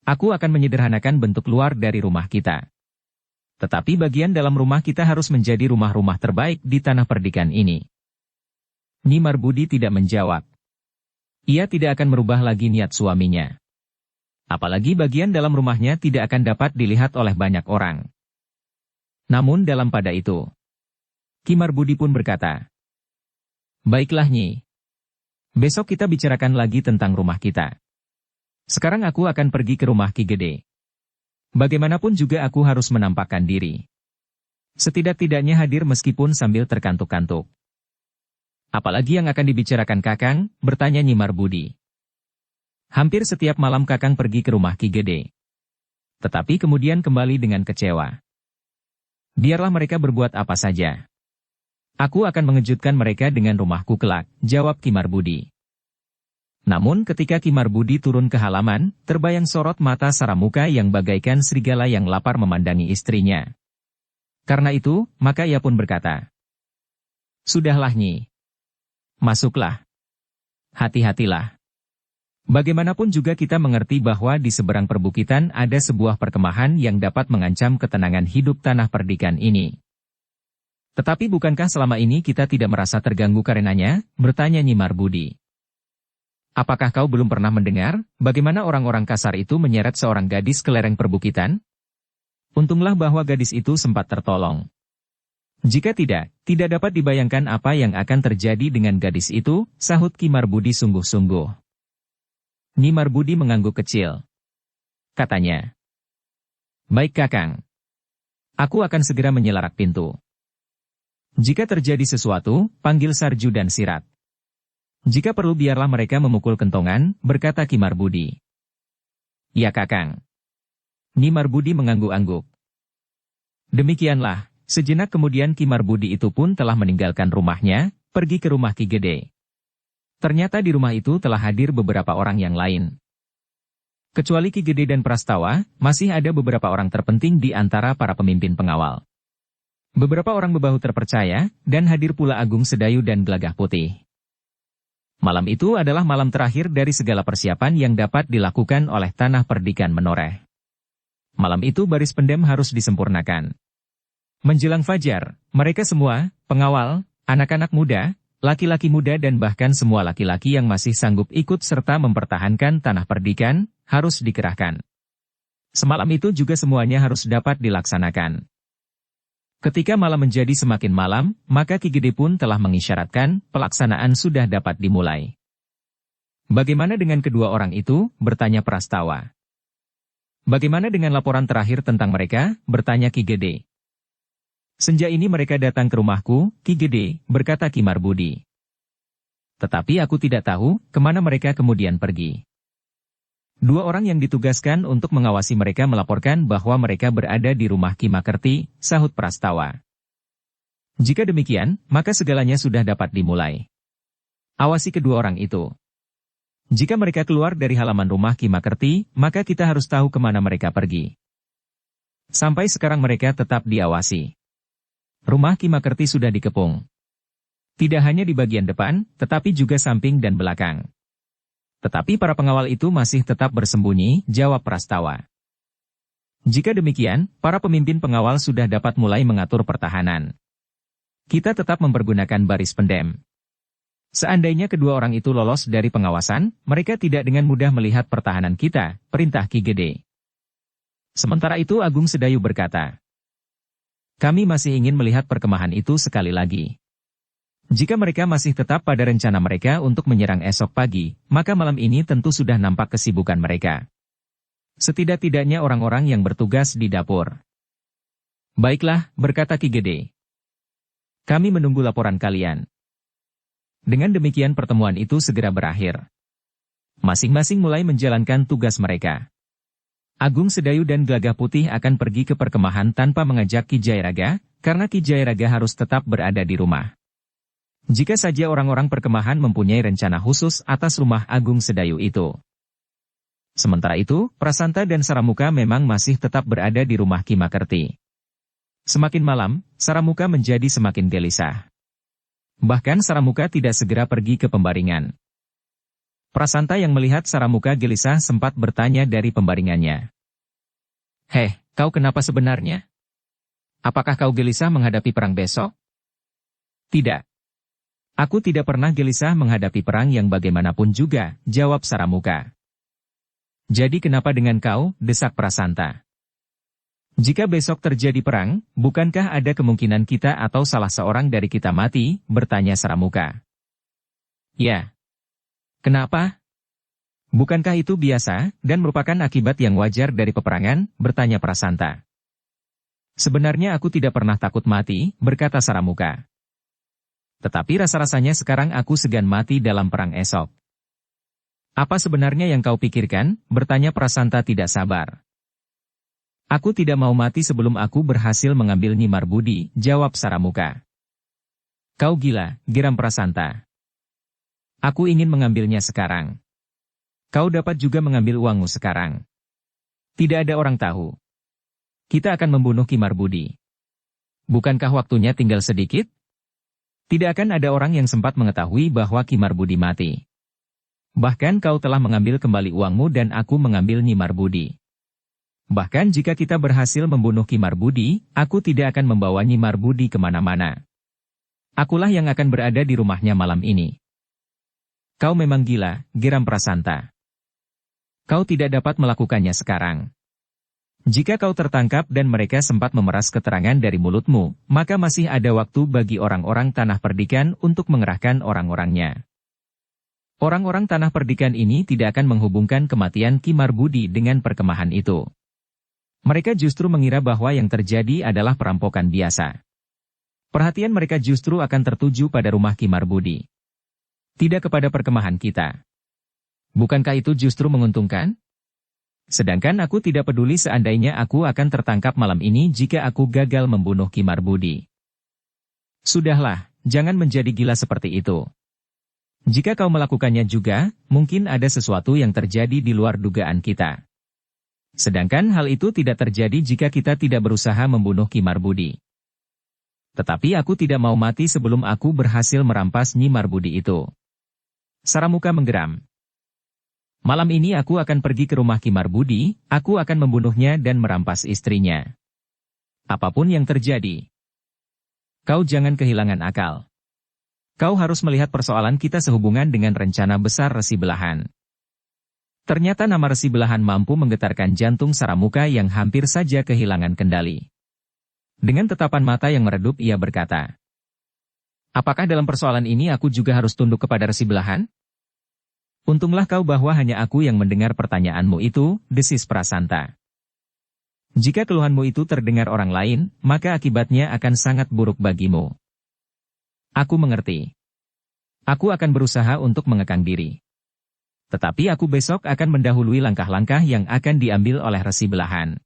Aku akan menyederhanakan bentuk luar dari rumah kita. Tetapi bagian dalam rumah kita harus menjadi rumah-rumah terbaik di tanah perdikan ini. Kimar Budi tidak menjawab. Ia tidak akan merubah lagi niat suaminya. Apalagi bagian dalam rumahnya tidak akan dapat dilihat oleh banyak orang. Namun dalam pada itu, Kimar Budi pun berkata, baiklah Nyi. Besok kita bicarakan lagi tentang rumah kita. Sekarang aku akan pergi ke rumah Ki Gede. Bagaimanapun juga aku harus menampakkan diri. Setidak-tidaknya hadir meskipun sambil terkantuk-kantuk. Apalagi yang akan dibicarakan Kakang, bertanya Kimar Budi. Hampir setiap malam Kakang pergi ke rumah Ki Gede. Tetapi kemudian kembali dengan kecewa. Biarlah mereka berbuat apa saja. Aku akan mengejutkan mereka dengan rumahku kelak, jawab Kimar Budi. Namun ketika Kimar Budi turun ke halaman, terbayang sorot mata Saramuka yang bagaikan serigala yang lapar memandangi istrinya. Karena itu, maka ia pun berkata, sudahlah Nyi. Masuklah. Hati-hatilah. Bagaimanapun juga kita mengerti bahwa di seberang perbukitan ada sebuah perkemahan yang dapat mengancam ketenangan hidup tanah perdikan ini. Tetapi bukankah selama ini kita tidak merasa terganggu karenanya? Bertanya Nyi Marbudi. Apakah kau belum pernah mendengar bagaimana orang-orang kasar itu menyeret seorang gadis ke lereng perbukitan? Untunglah bahwa gadis itu sempat tertolong. Jika tidak dapat dibayangkan apa yang akan terjadi dengan gadis itu, sahut Ki Marbudi sungguh-sungguh. Nyi Marbudi mengangguk kecil. Katanya, "Baik Kakang. Aku akan segera menyelarak pintu. Jika terjadi sesuatu, panggil Sarju dan Sirat. Jika perlu biarlah mereka memukul kentongan," berkata Ki Marbudi. "Ya Kakang." Nyi Marbudi mengangguk-angguk. Demikianlah, sejenak kemudian Ki Marbudi itu pun telah meninggalkan rumahnya, pergi ke rumah Ki Gede. Ternyata di rumah itu telah hadir beberapa orang yang lain. Kecuali Ki Gede dan Prastawa, masih ada beberapa orang terpenting di antara para pemimpin pengawal. Beberapa orang bebahu terpercaya, dan hadir pula Agung Sedayu dan Gelagah Putih. Malam itu adalah malam terakhir dari segala persiapan yang dapat dilakukan oleh tanah perdikan menoreh. Malam itu baris pendem harus disempurnakan. Menjelang fajar, mereka semua, pengawal, anak-anak muda, laki-laki muda dan bahkan semua laki-laki yang masih sanggup ikut serta mempertahankan tanah perdikan, harus dikerahkan. Semalam itu juga semuanya harus dapat dilaksanakan. Ketika malam menjadi semakin malam, maka Ki Gede pun telah mengisyaratkan pelaksanaan sudah dapat dimulai. "Bagaimana dengan kedua orang itu?" bertanya Prastawa. "Bagaimana dengan laporan terakhir tentang mereka?" bertanya Ki Gede. "Senja ini mereka datang ke rumahku, Ki Gede," berkata Ki Marbudi. "Tetapi aku tidak tahu kemana mereka kemudian pergi." Dua orang yang ditugaskan untuk mengawasi mereka melaporkan bahwa mereka berada di rumah Ki Makerti, sahut Prastawa. "Jika demikian, maka segalanya sudah dapat dimulai. Awasi kedua orang itu. Jika mereka keluar dari halaman rumah Ki Makerti, maka kita harus tahu kemana mereka pergi. Sampai sekarang mereka tetap diawasi. Rumah Ki Makerti sudah dikepung. Tidak hanya di bagian depan, tetapi juga samping dan belakang. Tetapi para pengawal itu masih tetap bersembunyi," jawab Prastawa. "Jika demikian, para pemimpin pengawal sudah dapat mulai mengatur pertahanan. Kita tetap mempergunakan baris pendem. Seandainya kedua orang itu lolos dari pengawasan, mereka tidak dengan mudah melihat pertahanan kita," perintah Ki Gede. Sementara itu Agung Sedayu berkata, "Kami masih ingin melihat perkemahan itu sekali lagi. Jika mereka masih tetap pada rencana mereka untuk menyerang esok pagi, maka malam ini tentu sudah nampak kesibukan mereka. Setidak-tidaknya orang-orang yang bertugas di dapur." "Baiklah," berkata Ki Gede. "Kami menunggu laporan kalian." Dengan demikian pertemuan itu segera berakhir. Masing-masing mulai menjalankan tugas mereka. Agung Sedayu dan Gelagah Putih akan pergi ke perkemahan tanpa mengajak Ki Jayaraga, karena Ki Jayaraga harus tetap berada di rumah. Jika saja orang-orang perkemahan mempunyai rencana khusus atas rumah Agung Sedayu itu. Sementara itu, Prasanta dan Saramuka memang masih tetap berada di rumah Ki Makerti. Semakin malam, Saramuka menjadi semakin gelisah. Bahkan Saramuka tidak segera pergi ke pembaringan. Prasanta yang melihat Saramuka gelisah sempat bertanya dari pembaringannya. "Heh, kau kenapa sebenarnya? Apakah kau gelisah menghadapi perang besok?" "Tidak. Aku tidak pernah gelisah menghadapi perang yang bagaimanapun juga," jawab Saramuka. "Jadi kenapa dengan kau?" desak Prasanta. "Jika besok terjadi perang, bukankah ada kemungkinan kita atau salah seorang dari kita mati?" bertanya Saramuka. "Ya. Kenapa? Bukankah itu biasa, dan merupakan akibat yang wajar dari peperangan?" bertanya Prasanta. "Sebenarnya aku tidak pernah takut mati," berkata Saramuka. "Tetapi rasa-rasanya sekarang aku segan mati dalam perang esok." "Apa sebenarnya yang kau pikirkan?" bertanya Prasanta tidak sabar. "Aku tidak mau mati sebelum aku berhasil mengambil Nyi Marbudi," jawab Saramuka. "Kau gila," geram Prasanta. "Aku ingin mengambilnya sekarang. Kau dapat juga mengambil uangmu sekarang. Tidak ada orang tahu. Kita akan membunuh Ki Marbudi. Bukankah waktunya tinggal sedikit?" Tidak akan ada orang yang sempat mengetahui bahwa Kimar Budi mati. Bahkan kau telah mengambil kembali uangmu dan aku mengambil Nyi Marbudi. Bahkan jika kita berhasil membunuh Kimar Budi, aku tidak akan membawa Nyi Marbudi kemana-mana. Akulah yang akan berada di rumahnya malam ini. Kau memang gila, geram Prasanta. Kau tidak dapat melakukannya sekarang. Jika kau tertangkap dan mereka sempat memeras keterangan dari mulutmu, maka masih ada waktu bagi orang-orang Tanah Perdikan untuk mengerahkan orang-orangnya. Orang-orang Tanah Perdikan ini tidak akan menghubungkan kematian Kimar Budi dengan perkemahan itu. Mereka justru mengira bahwa yang terjadi adalah perampokan biasa. Perhatian mereka justru akan tertuju pada rumah Kimar Budi. Tidak kepada perkemahan kita. Bukankah itu justru menguntungkan? Sedangkan aku tidak peduli seandainya aku akan tertangkap malam ini jika aku gagal membunuh Kimar Budi. Sudahlah, jangan menjadi gila seperti itu. Jika kau melakukannya juga, mungkin ada sesuatu yang terjadi di luar dugaan kita. Sedangkan hal itu tidak terjadi jika kita tidak berusaha membunuh Kimar Budi. Tetapi aku tidak mau mati sebelum aku berhasil merampas Nyi Marbudi itu. Saramuka menggeram. Malam ini aku akan pergi ke rumah Kimar Budi, aku akan membunuhnya dan merampas istrinya. Apapun yang terjadi. Kau jangan kehilangan akal. Kau harus melihat persoalan kita sehubungan dengan rencana besar Resi Belahan. Ternyata nama Resi Belahan mampu menggetarkan jantung Saramuka yang hampir saja kehilangan kendali. Dengan tatapan mata yang meredup ia berkata, apakah dalam persoalan ini aku juga harus tunduk kepada Resi Belahan? Untunglah kau bahwa hanya aku yang mendengar pertanyaanmu itu, desis Prasanta. Jika keluhanmu itu terdengar orang lain, maka akibatnya akan sangat buruk bagimu. Aku mengerti. Aku akan berusaha untuk mengekang diri. Tetapi aku besok akan mendahului langkah-langkah yang akan diambil oleh Resi Belahan.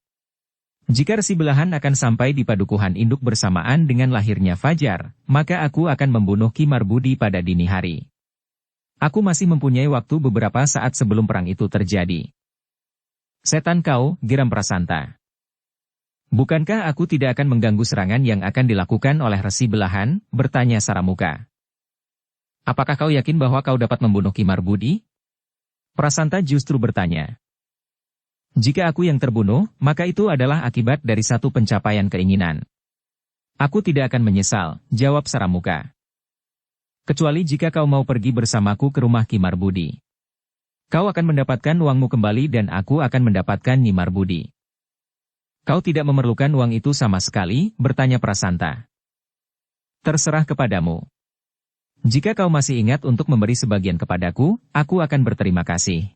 Jika Resi Belahan akan sampai di padukuhan induk bersamaan dengan lahirnya Fajar, maka aku akan membunuh Kimar Budi pada dini hari. Aku masih mempunyai waktu beberapa saat sebelum perang itu terjadi. Setan kau, geram Prasanta. Bukankah aku tidak akan mengganggu serangan yang akan dilakukan oleh Resi Belahan? Bertanya Saramuka. Apakah kau yakin bahwa kau dapat membunuh Kimar Budi? Prasanta justru bertanya. Jika aku yang terbunuh, maka itu adalah akibat dari satu pencapaian keinginan. Aku tidak akan menyesal, jawab Saramuka. Kecuali jika kau mau pergi bersamaku ke rumah Kimar Budi. Kau akan mendapatkan uangmu kembali dan aku akan mendapatkan Nyi Marbudi. Kau tidak memerlukan uang itu sama sekali, bertanya Prasanta. Terserah kepadamu. Jika kau masih ingat untuk memberi sebagian kepadaku, aku akan berterima kasih.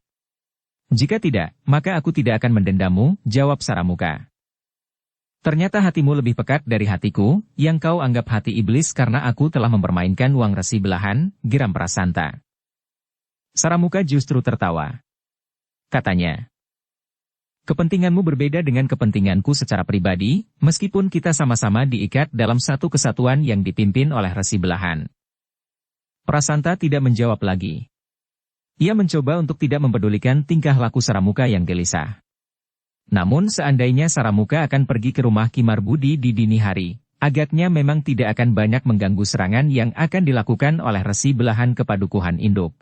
Jika tidak, maka aku tidak akan mendendammu, jawab Saramuka. Ternyata hatimu lebih pekat dari hatiku, yang kau anggap hati iblis karena aku telah mempermainkan uang Resi Belahan, geram Prasanta. Saramuka justru tertawa. Katanya, kepentinganmu berbeda dengan kepentinganku secara pribadi, meskipun kita sama-sama diikat dalam satu kesatuan yang dipimpin oleh Resi Belahan. Prasanta tidak menjawab lagi. Ia mencoba untuk tidak mempedulikan tingkah laku Saramuka yang gelisah. Namun seandainya Saramuka akan pergi ke rumah Kimar Budi di dini hari, agaknya memang tidak akan banyak mengganggu serangan yang akan dilakukan oleh Resi Belahan ke padukuhan induk.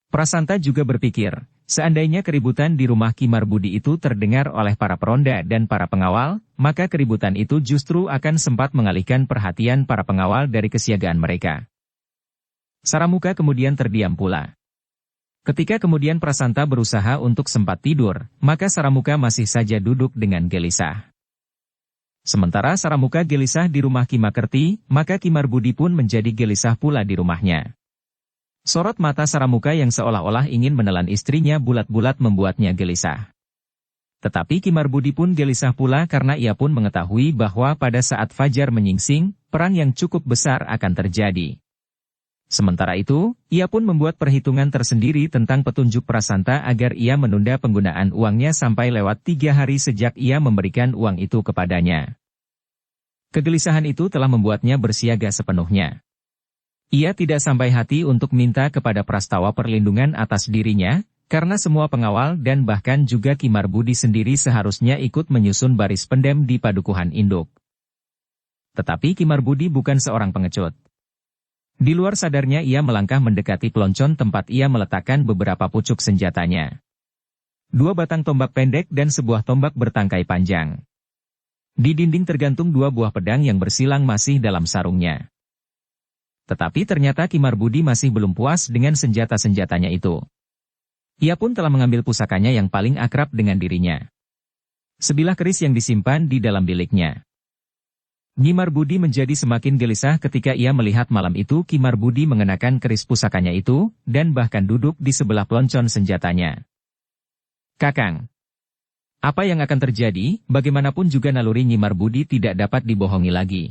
Prasanta juga berpikir, seandainya keributan di rumah Kimar Budi itu terdengar oleh para peronda dan para pengawal, maka keributan itu justru akan sempat mengalihkan perhatian para pengawal dari kesiagaan mereka. Saramuka kemudian terdiam pula. Ketika kemudian Prasanta berusaha untuk sempat tidur, maka Saramuka masih saja duduk dengan gelisah. Sementara Saramuka gelisah di rumah Kimakerti, maka Kimar Budi pun menjadi gelisah pula di rumahnya. Sorot mata Saramuka yang seolah-olah ingin menelan istrinya bulat-bulat membuatnya gelisah. Tetapi Kimar Budi pun gelisah pula karena ia pun mengetahui bahwa pada saat Fajar menyingsing, perang yang cukup besar akan terjadi. Sementara itu, ia pun membuat perhitungan tersendiri tentang petunjuk Prasanta agar ia menunda penggunaan uangnya sampai lewat 3 hari sejak ia memberikan uang itu kepadanya. Kegelisahan itu telah membuatnya bersiaga sepenuhnya. Ia tidak sampai hati untuk minta kepada Prastawa perlindungan atas dirinya, karena semua pengawal dan bahkan juga Kimar Budi sendiri seharusnya ikut menyusun baris pendem di padukuhan induk. Tetapi Kimar Budi bukan seorang pengecut. Di luar sadarnya ia melangkah mendekati peloncon tempat ia meletakkan beberapa pucuk senjatanya. 2 batang tombak pendek dan sebuah tombak bertangkai panjang. Di dinding tergantung 2 buah pedang yang bersilang masih dalam sarungnya. Tetapi ternyata Ki Marbudi masih belum puas dengan senjata-senjatanya itu. Ia pun telah mengambil pusakanya yang paling akrab dengan dirinya. Sebilah keris yang disimpan di dalam biliknya. Ki Marbudi menjadi semakin gelisah ketika ia melihat malam itu Ki Marbudi mengenakan keris pusakanya itu, dan bahkan duduk di sebelah peloncon senjatanya. Kakang, apa yang akan terjadi? Bagaimanapun juga naluri Ki Marbudi tidak dapat dibohongi lagi.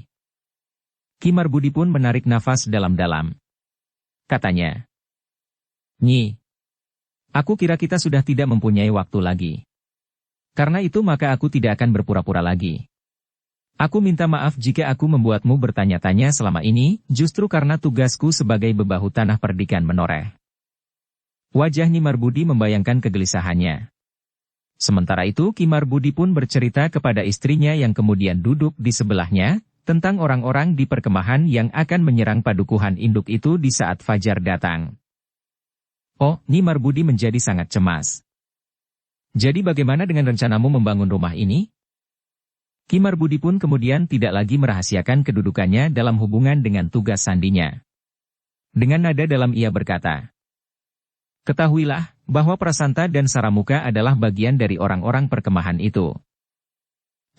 Ki Marbudi pun menarik nafas dalam-dalam. Katanya, Nyi, aku kira kita sudah tidak mempunyai waktu lagi. Karena itu maka aku tidak akan berpura-pura lagi. Aku minta maaf jika aku membuatmu bertanya-tanya selama ini, justru karena tugasku sebagai bebahu tanah perdikan menoreh. Wajah Ki Marbudi membayangkan kegelisahannya. Sementara itu Ki Marbudi pun bercerita kepada istrinya yang kemudian duduk di sebelahnya, tentang orang-orang di perkemahan yang akan menyerang padukuhan induk itu di saat fajar datang. Oh, Ki Marbudi menjadi sangat cemas. Jadi bagaimana dengan rencanamu membangun rumah ini? Ki Marbudi pun kemudian tidak lagi merahasiakan kedudukannya dalam hubungan dengan tugas sandinya. Dengan nada dalam ia berkata, ketahuilah, bahwa Prasanta dan Saramuka adalah bagian dari orang-orang perkemahan itu.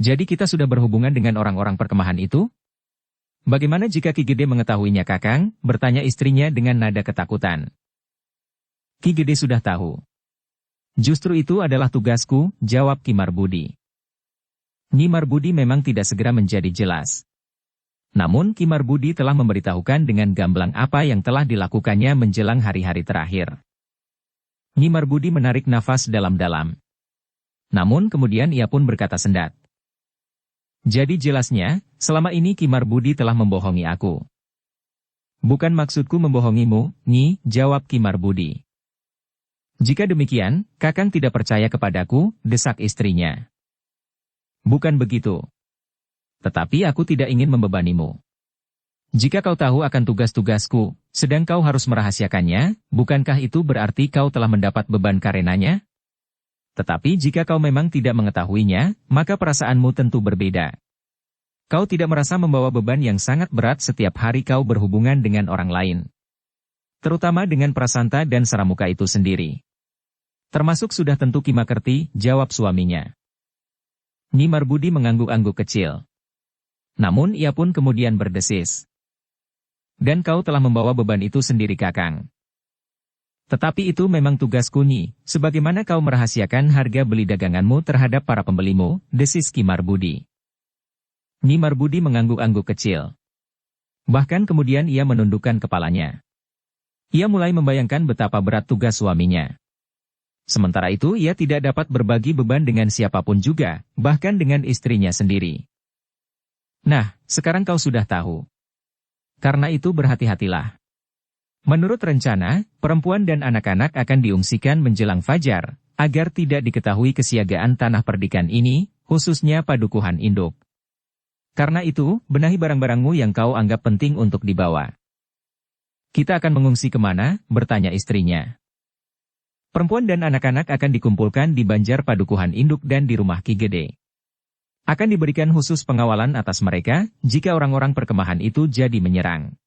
Jadi kita sudah berhubungan dengan orang-orang perkemahan itu? Bagaimana jika Ki Gede mengetahuinya Kakang? Bertanya istrinya dengan nada ketakutan. Ki Gede sudah tahu. Justru itu adalah tugasku, jawab Ki Marbudi. Ki Marbudi memang tidak segera menjadi jelas. Namun Ki Marbudi telah memberitahukan dengan gamblang apa yang telah dilakukannya menjelang hari-hari terakhir. Ki Marbudi menarik nafas dalam-dalam. Namun kemudian ia pun berkata sendat. Jadi jelasnya, selama ini Ki Marbudi telah membohongi aku. Bukan maksudku membohongimu, Nyi, jawab Ki Marbudi. Jika demikian, Kakang tidak percaya kepadaku, desak istrinya. Bukan begitu. Tetapi aku tidak ingin membebanimu. Jika kau tahu akan tugas-tugasku, sedang kau harus merahasiakannya, bukankah itu berarti kau telah mendapat beban karenanya? Tetapi jika kau memang tidak mengetahuinya, maka perasaanmu tentu berbeda. Kau tidak merasa membawa beban yang sangat berat setiap hari kau berhubungan dengan orang lain. Terutama dengan Prasanta dan Saramuka itu sendiri. Termasuk sudah tentu Ki Makerti, jawab suaminya. Ki Marbudi mengangguk-angguk kecil. Namun ia pun kemudian berdesis. Dan kau telah membawa beban itu sendiri Kakang. Tetapi itu memang tugasku Nyi, sebagaimana kau merahasiakan harga beli daganganmu terhadap para pembelimu, desis Ki Marbudi. Ki Marbudi mengangguk-angguk kecil. Bahkan kemudian ia menundukkan kepalanya. Ia mulai membayangkan betapa berat tugas suaminya. Sementara itu ia tidak dapat berbagi beban dengan siapapun juga, bahkan dengan istrinya sendiri. Nah, sekarang kau sudah tahu. Karena itu berhati-hatilah. Menurut rencana, perempuan dan anak-anak akan diungsikan menjelang fajar, agar tidak diketahui kesiagaan tanah perdikan ini, khususnya padukuhan induk. Karena itu, benahi barang-barangmu yang kau anggap penting untuk dibawa. Kita akan mengungsi kemana? Bertanya istrinya. Perempuan dan anak-anak akan dikumpulkan di Banjar Padukuhan Induk dan di rumah Ki Gede. Akan diberikan khusus pengawalan atas mereka, jika orang-orang perkemahan itu jadi menyerang.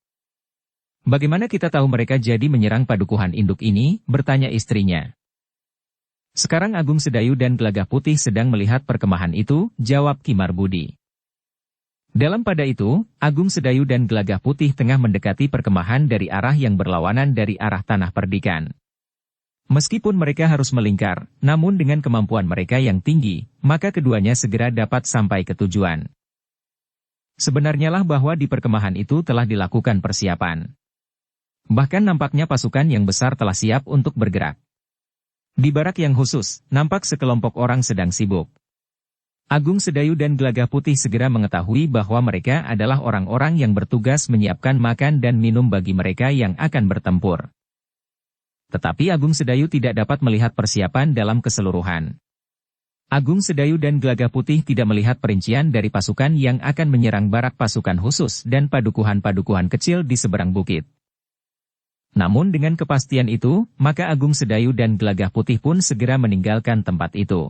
Bagaimana kita tahu mereka jadi menyerang Padukuhan Induk ini? Bertanya istrinya. Sekarang Agung Sedayu dan Gelagah Putih sedang melihat perkemahan itu, jawab Ki Marbudi. Dalam pada itu, Agung Sedayu dan Gelagah Putih tengah mendekati perkemahan dari arah yang berlawanan dari arah tanah perdikan. Meskipun mereka harus melingkar, namun dengan kemampuan mereka yang tinggi, maka keduanya segera dapat sampai ke tujuan. Sebenarnya lah bahwa di perkemahan itu telah dilakukan persiapan. Bahkan nampaknya pasukan yang besar telah siap untuk bergerak. Di barak yang khusus, nampak sekelompok orang sedang sibuk. Agung Sedayu dan Gelagah Putih segera mengetahui bahwa mereka adalah orang-orang yang bertugas menyiapkan makan dan minum bagi mereka yang akan bertempur. Tetapi Agung Sedayu tidak dapat melihat persiapan dalam keseluruhan. Agung Sedayu dan Gelagah Putih tidak melihat perincian dari pasukan yang akan menyerang barak pasukan khusus dan padukuhan-padukuhan kecil di seberang bukit. Namun dengan kepastian itu, maka Agung Sedayu dan Gelagah Putih pun segera meninggalkan tempat itu.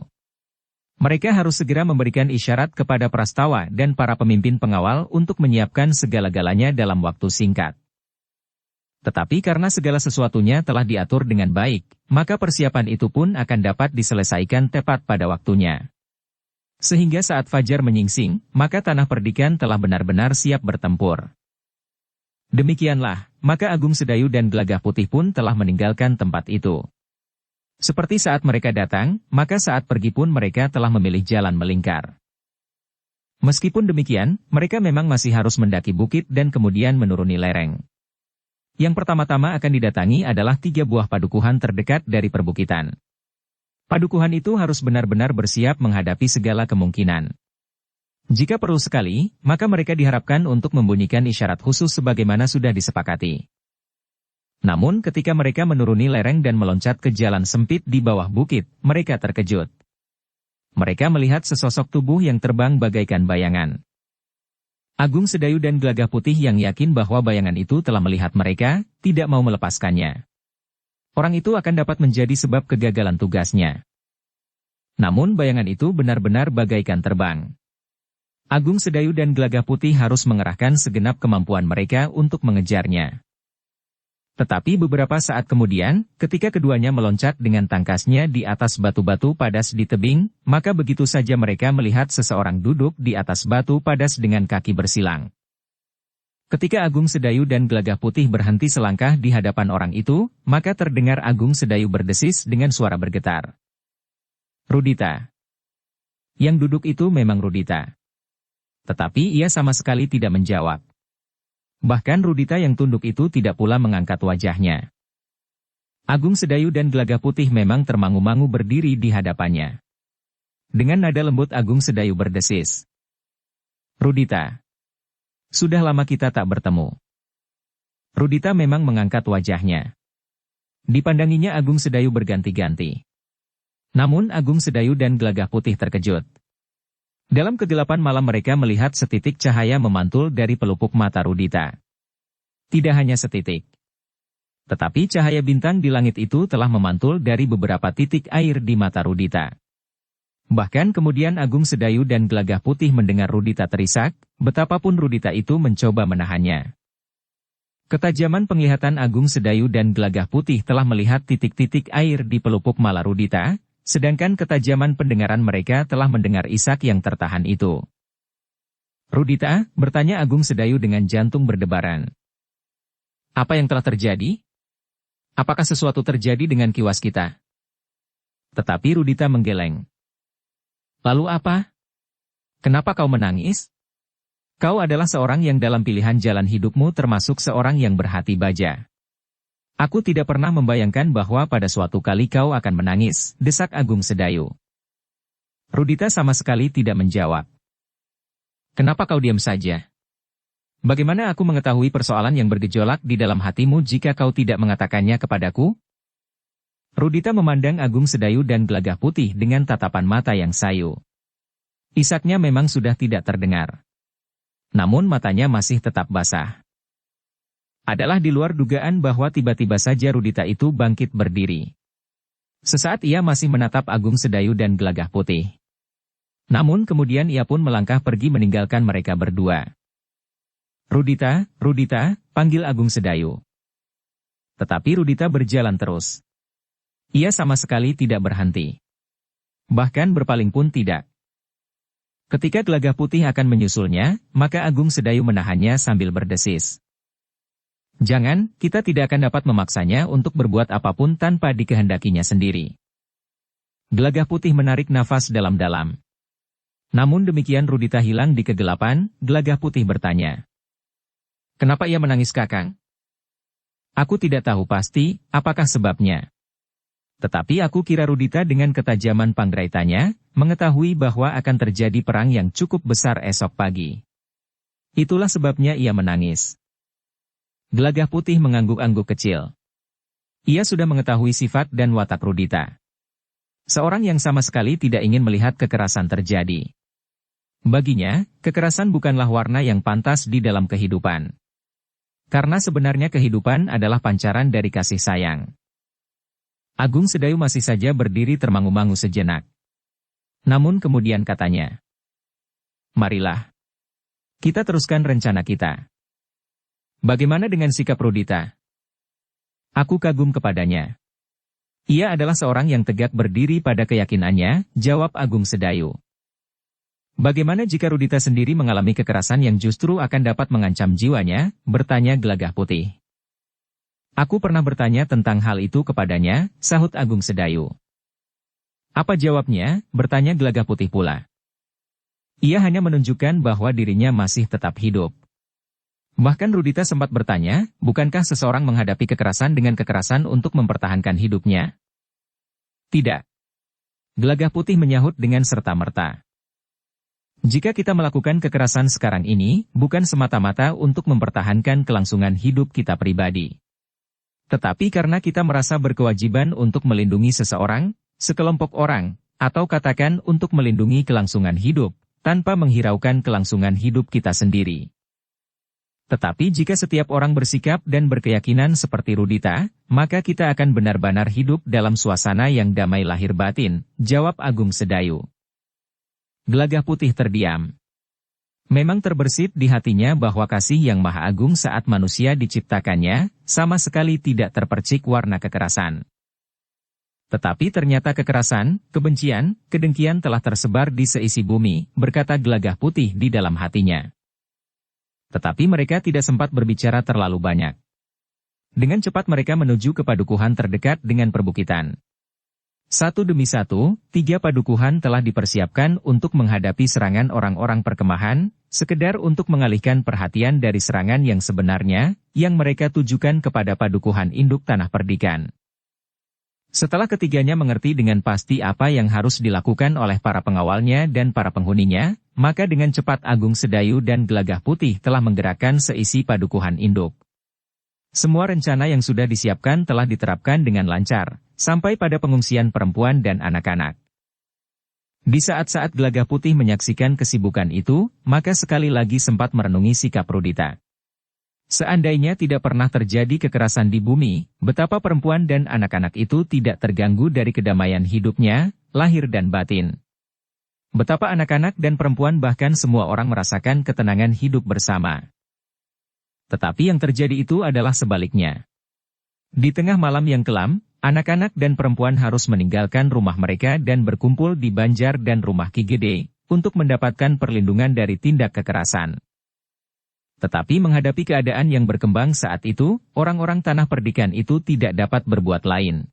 Mereka harus segera memberikan isyarat kepada Prastawa dan para pemimpin pengawal untuk menyiapkan segala-galanya dalam waktu singkat. Tetapi karena segala sesuatunya telah diatur dengan baik, maka persiapan itu pun akan dapat diselesaikan tepat pada waktunya. Sehingga saat fajar menyingsing, maka tanah perdikan telah benar-benar siap bertempur. Demikianlah, maka Agung Sedayu dan Gelagah Putih pun telah meninggalkan tempat itu. Seperti saat mereka datang, maka saat pergi pun mereka telah memilih jalan melingkar. Meskipun demikian, mereka memang masih harus mendaki bukit dan kemudian menuruni lereng. Yang pertama-tama akan didatangi adalah 3 buah padukuhan terdekat dari perbukitan. Padukuhan itu harus benar-benar bersiap menghadapi segala kemungkinan. Jika perlu sekali, maka mereka diharapkan untuk membunyikan isyarat khusus sebagaimana sudah disepakati. Namun ketika mereka menuruni lereng dan meloncat ke jalan sempit di bawah bukit, mereka terkejut. Mereka melihat sesosok tubuh yang terbang bagaikan bayangan. Agung Sedayu dan Gelagah Putih yang yakin bahwa bayangan itu telah melihat mereka, tidak mau melepaskannya. Orang itu akan dapat menjadi sebab kegagalan tugasnya. Namun bayangan itu benar-benar bagaikan terbang. Agung Sedayu dan Gelagah Putih harus mengerahkan segenap kemampuan mereka untuk mengejarnya. Tetapi beberapa saat kemudian, ketika keduanya meloncat dengan tangkasnya di atas batu-batu padas di tebing, maka begitu saja mereka melihat seseorang duduk di atas batu padas dengan kaki bersilang. Ketika Agung Sedayu dan Gelagah Putih berhenti selangkah di hadapan orang itu, maka terdengar Agung Sedayu berdesis dengan suara bergetar. Rudita. Yang duduk itu memang Rudita. Tetapi ia sama sekali tidak menjawab. Bahkan Rudita yang tunduk itu tidak pula mengangkat wajahnya. Agung Sedayu dan Gelagah Putih memang termangu-mangu berdiri di hadapannya. Dengan nada lembut Agung Sedayu berdesis. Rudita. Sudah lama kita tak bertemu. Rudita memang mengangkat wajahnya. Dipandanginya Agung Sedayu berganti-ganti. Namun Agung Sedayu dan Gelagah Putih terkejut. Dalam kegelapan malam mereka melihat setitik cahaya memantul dari pelupuk mata Rudita. Tidak hanya setitik. Tetapi cahaya bintang di langit itu telah memantul dari beberapa titik air di mata Rudita. Bahkan kemudian Agung Sedayu dan Gelagah Putih mendengar Rudita terisak, betapapun Rudita itu mencoba menahannya. Ketajaman penglihatan Agung Sedayu dan Gelagah Putih telah melihat titik-titik air di pelupuk mata Rudita, sedangkan ketajaman pendengaran mereka telah mendengar isak yang tertahan itu. Rudita, bertanya Agung Sedayu dengan jantung berdebaran. Apa yang telah terjadi? Apakah sesuatu terjadi dengan kiwas kita? Tetapi Rudita menggeleng. Lalu apa? Kenapa kau menangis? Kau adalah seorang yang dalam pilihan jalan hidupmu termasuk seorang yang berhati baja. Aku tidak pernah membayangkan bahwa pada suatu kali kau akan menangis, desak Agung Sedayu. Rudita sama sekali tidak menjawab. Kenapa kau diam saja? Bagaimana aku mengetahui persoalan yang bergejolak di dalam hatimu jika kau tidak mengatakannya kepadaku? Rudita memandang Agung Sedayu dan Gelagah Putih dengan tatapan mata yang sayu. Isaknya memang sudah tidak terdengar. Namun matanya masih tetap basah. Adalah di luar dugaan bahwa tiba-tiba saja Rudita itu bangkit berdiri. Sesaat ia masih menatap Agung Sedayu dan Gelagah Putih. Namun kemudian ia pun melangkah pergi meninggalkan mereka berdua. Rudita, Rudita, panggil Agung Sedayu. Tetapi Rudita berjalan terus. Ia sama sekali tidak berhenti. Bahkan berpaling pun tidak. Ketika Gelagah Putih akan menyusulnya, maka Agung Sedayu menahannya sambil berdesis. Jangan, kita tidak akan dapat memaksanya untuk berbuat apapun tanpa dikehendakinya sendiri. Gelagah Putih menarik nafas dalam-dalam. Namun demikian Rudita hilang di kegelapan, Gelagah Putih bertanya. Kenapa ia menangis Kakang? Aku tidak tahu pasti, apakah sebabnya. Tetapi aku kira Rudita dengan ketajaman panggraitanya, mengetahui bahwa akan terjadi perang yang cukup besar esok pagi. Itulah sebabnya ia menangis. Gelagah Putih mengangguk-angguk kecil. Ia sudah mengetahui sifat dan watak Rudita. Seorang yang sama sekali tidak ingin melihat kekerasan terjadi. Baginya, kekerasan bukanlah warna yang pantas di dalam kehidupan. Karena sebenarnya kehidupan adalah pancaran dari kasih sayang. Agung Sedayu masih saja berdiri termangu-mangu sejenak. Namun kemudian katanya, "Marilah, kita teruskan rencana kita. Bagaimana dengan sikap Rudita? Aku kagum kepadanya. Ia adalah seorang yang tegak berdiri pada keyakinannya," jawab Agung Sedayu. "Bagaimana jika Rudita sendiri mengalami kekerasan yang justru akan dapat mengancam jiwanya?" bertanya Gelagah Putih. "Aku pernah bertanya tentang hal itu kepadanya," sahut Agung Sedayu. "Apa jawabnya?" bertanya Gelagah Putih pula. "Ia hanya menunjukkan bahwa dirinya masih tetap hidup." Bahkan Rudita sempat bertanya, bukankah seseorang menghadapi kekerasan dengan kekerasan untuk mempertahankan hidupnya? "Tidak." Gelagah Putih menyahut dengan serta-merta. "Jika kita melakukan kekerasan sekarang ini, bukan semata-mata untuk mempertahankan kelangsungan hidup kita pribadi. Tetapi karena kita merasa berkewajiban untuk melindungi seseorang, sekelompok orang, atau katakan untuk melindungi kelangsungan hidup, tanpa menghiraukan kelangsungan hidup kita sendiri. Tetapi jika setiap orang bersikap dan berkeyakinan seperti Rudita, maka kita akan benar-benar hidup dalam suasana yang damai lahir batin," jawab Agung Sedayu. Gelagah Putih terdiam. Memang terbersit di hatinya bahwa kasih yang maha agung saat manusia diciptakannya, sama sekali tidak terpercik warna kekerasan. Tetapi ternyata kekerasan, kebencian, kedengkian telah tersebar di seisi bumi, berkata Gelagah Putih di dalam hatinya. Tetapi mereka tidak sempat berbicara terlalu banyak. Dengan cepat mereka menuju ke padukuhan terdekat dengan perbukitan. Satu demi satu, 3 padukuhan telah dipersiapkan untuk menghadapi serangan orang-orang perkemahan, sekedar untuk mengalihkan perhatian dari serangan yang sebenarnya, yang mereka tujukan kepada padukuhan induk Tanah Perdikan. Setelah ketiganya mengerti dengan pasti apa yang harus dilakukan oleh para pengawalnya dan para penghuninya, maka dengan cepat Agung Sedayu dan Gelagah Putih telah menggerakkan seisi padukuhan induk. Semua rencana yang sudah disiapkan telah diterapkan dengan lancar, sampai pada pengungsian perempuan dan anak-anak. Di saat-saat Gelagah Putih menyaksikan kesibukan itu, maka sekali lagi sempat merenungi sikap Rudita. Seandainya tidak pernah terjadi kekerasan di bumi, betapa perempuan dan anak-anak itu tidak terganggu dari kedamaian hidupnya, lahir dan batin. Betapa anak-anak dan perempuan bahkan semua orang merasakan ketenangan hidup bersama. Tetapi yang terjadi itu adalah sebaliknya. Di tengah malam yang kelam, anak-anak dan perempuan harus meninggalkan rumah mereka dan berkumpul di Banjar dan rumah Ki Gede, untuk mendapatkan perlindungan dari tindak kekerasan. Tetapi menghadapi keadaan yang berkembang saat itu, orang-orang Tanah Perdikan itu tidak dapat berbuat lain.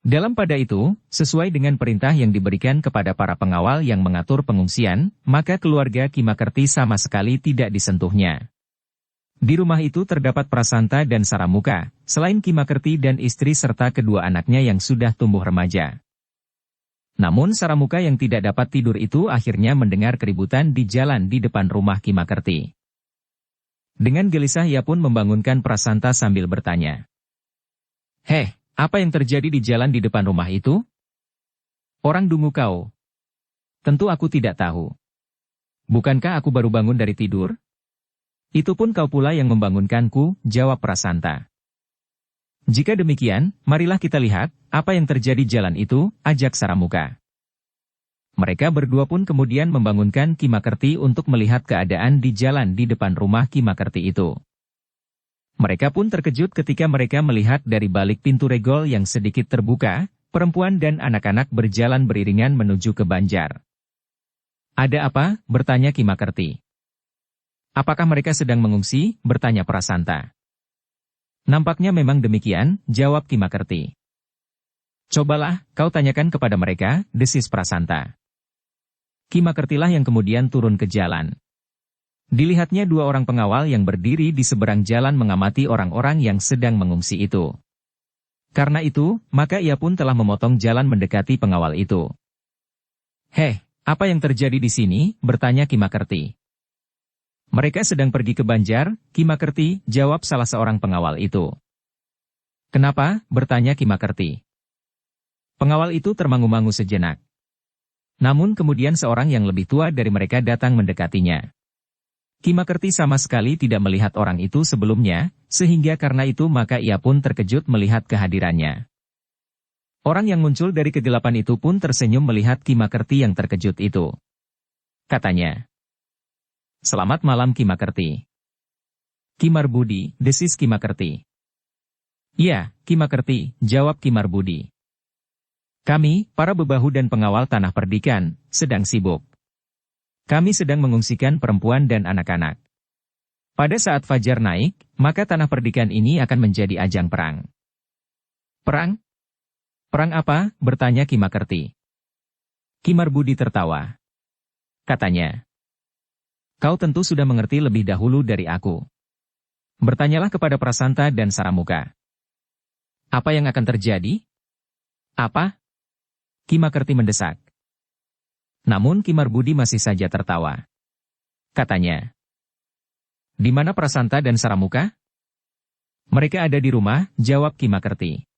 Dalam pada itu, sesuai dengan perintah yang diberikan kepada para pengawal yang mengatur pengungsian, maka keluarga Ki Makerti sama sekali tidak disentuhnya. Di rumah itu terdapat Prasanta dan Saramuka, selain Ki Makerti dan istri serta kedua anaknya yang sudah tumbuh remaja. Namun Saramuka yang tidak dapat tidur itu akhirnya mendengar keributan di jalan di depan rumah Ki Makerti. Dengan gelisah ia pun membangunkan Prasanta sambil bertanya. "Heh, apa yang terjadi di jalan di depan rumah itu? Orang dungu kau?" "Tentu aku tidak tahu. Bukankah aku baru bangun dari tidur?" "Itu pun kau pula yang membangunkanku," jawab Prasanta. "Jika demikian, marilah kita lihat, apa yang terjadi jalan itu," ajak Saramuka. Mereka berdua pun kemudian membangunkan Ki Makerti untuk melihat keadaan di jalan di depan rumah Ki Makerti itu. Mereka pun terkejut ketika mereka melihat dari balik pintu regol yang sedikit terbuka, perempuan dan anak-anak berjalan beriringan menuju ke Banjar. "Ada apa?" bertanya Ki Makerti. "Apakah mereka sedang mengungsi?" bertanya Prasanta. "Nampaknya memang demikian," jawab Ki Makerti. "Cobalah, kau tanyakan kepada mereka," desis Prasanta. Ki Makertilah yang kemudian turun ke jalan. Dilihatnya 2 orang pengawal yang berdiri di seberang jalan mengamati orang-orang yang sedang mengungsi itu. Karena itu, maka ia pun telah memotong jalan mendekati pengawal itu. "Heh, apa yang terjadi di sini?" bertanya Ki Makerti. "Mereka sedang pergi ke Banjar, Ki Makerti," jawab salah seorang pengawal itu. "Kenapa?" bertanya Ki Makerti. Pengawal itu termangu-mangu sejenak. Namun kemudian seorang yang lebih tua dari mereka datang mendekatinya. Ki Makerti sama sekali tidak melihat orang itu sebelumnya, sehingga karena itu maka ia pun terkejut melihat kehadirannya. Orang yang muncul dari kegelapan itu pun tersenyum melihat Ki Makerti yang terkejut itu. Katanya, "Selamat malam Ki Makerti." "Ki Marbudi," desis Ki Makerti. "Iya, Ki Makerti," jawab Ki Marbudi. "Kami, para bebahu dan pengawal Tanah Perdikan, sedang sibuk. Kami sedang mengungsikan perempuan dan anak-anak. Pada saat fajar naik, maka Tanah Perdikan ini akan menjadi ajang perang." "Perang? Perang apa?" bertanya Ki Makerti. Ki Marbudi tertawa. Katanya, "Kau tentu sudah mengerti lebih dahulu dari aku. Bertanyalah kepada Prasanta dan Saramuka. Apa yang akan terjadi?" "Apa?" Ki Makerti mendesak. Namun Ki Marbudi masih saja tertawa. Katanya, "Di mana Prasanta dan Saramuka?" "Mereka ada di rumah," jawab Ki Makerti.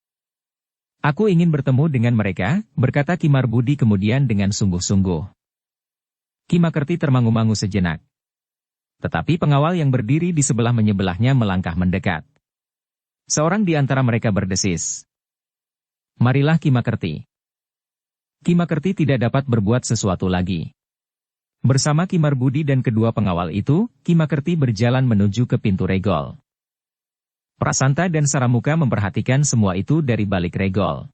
"Aku ingin bertemu dengan mereka," berkata Ki Marbudi kemudian dengan sungguh-sungguh. Ki Makerti termangu-mangu sejenak. Tetapi pengawal yang berdiri di menyebelahnya melangkah mendekat. Seorang di antara mereka berdesis, "Marilah Ki Makerti." Ki Makerti tidak dapat berbuat sesuatu lagi. Bersama Ki Marbudi dan kedua pengawal itu, Ki Makerti berjalan menuju ke pintu regol. Prasanta dan Saramuka memperhatikan semua itu dari balik regol.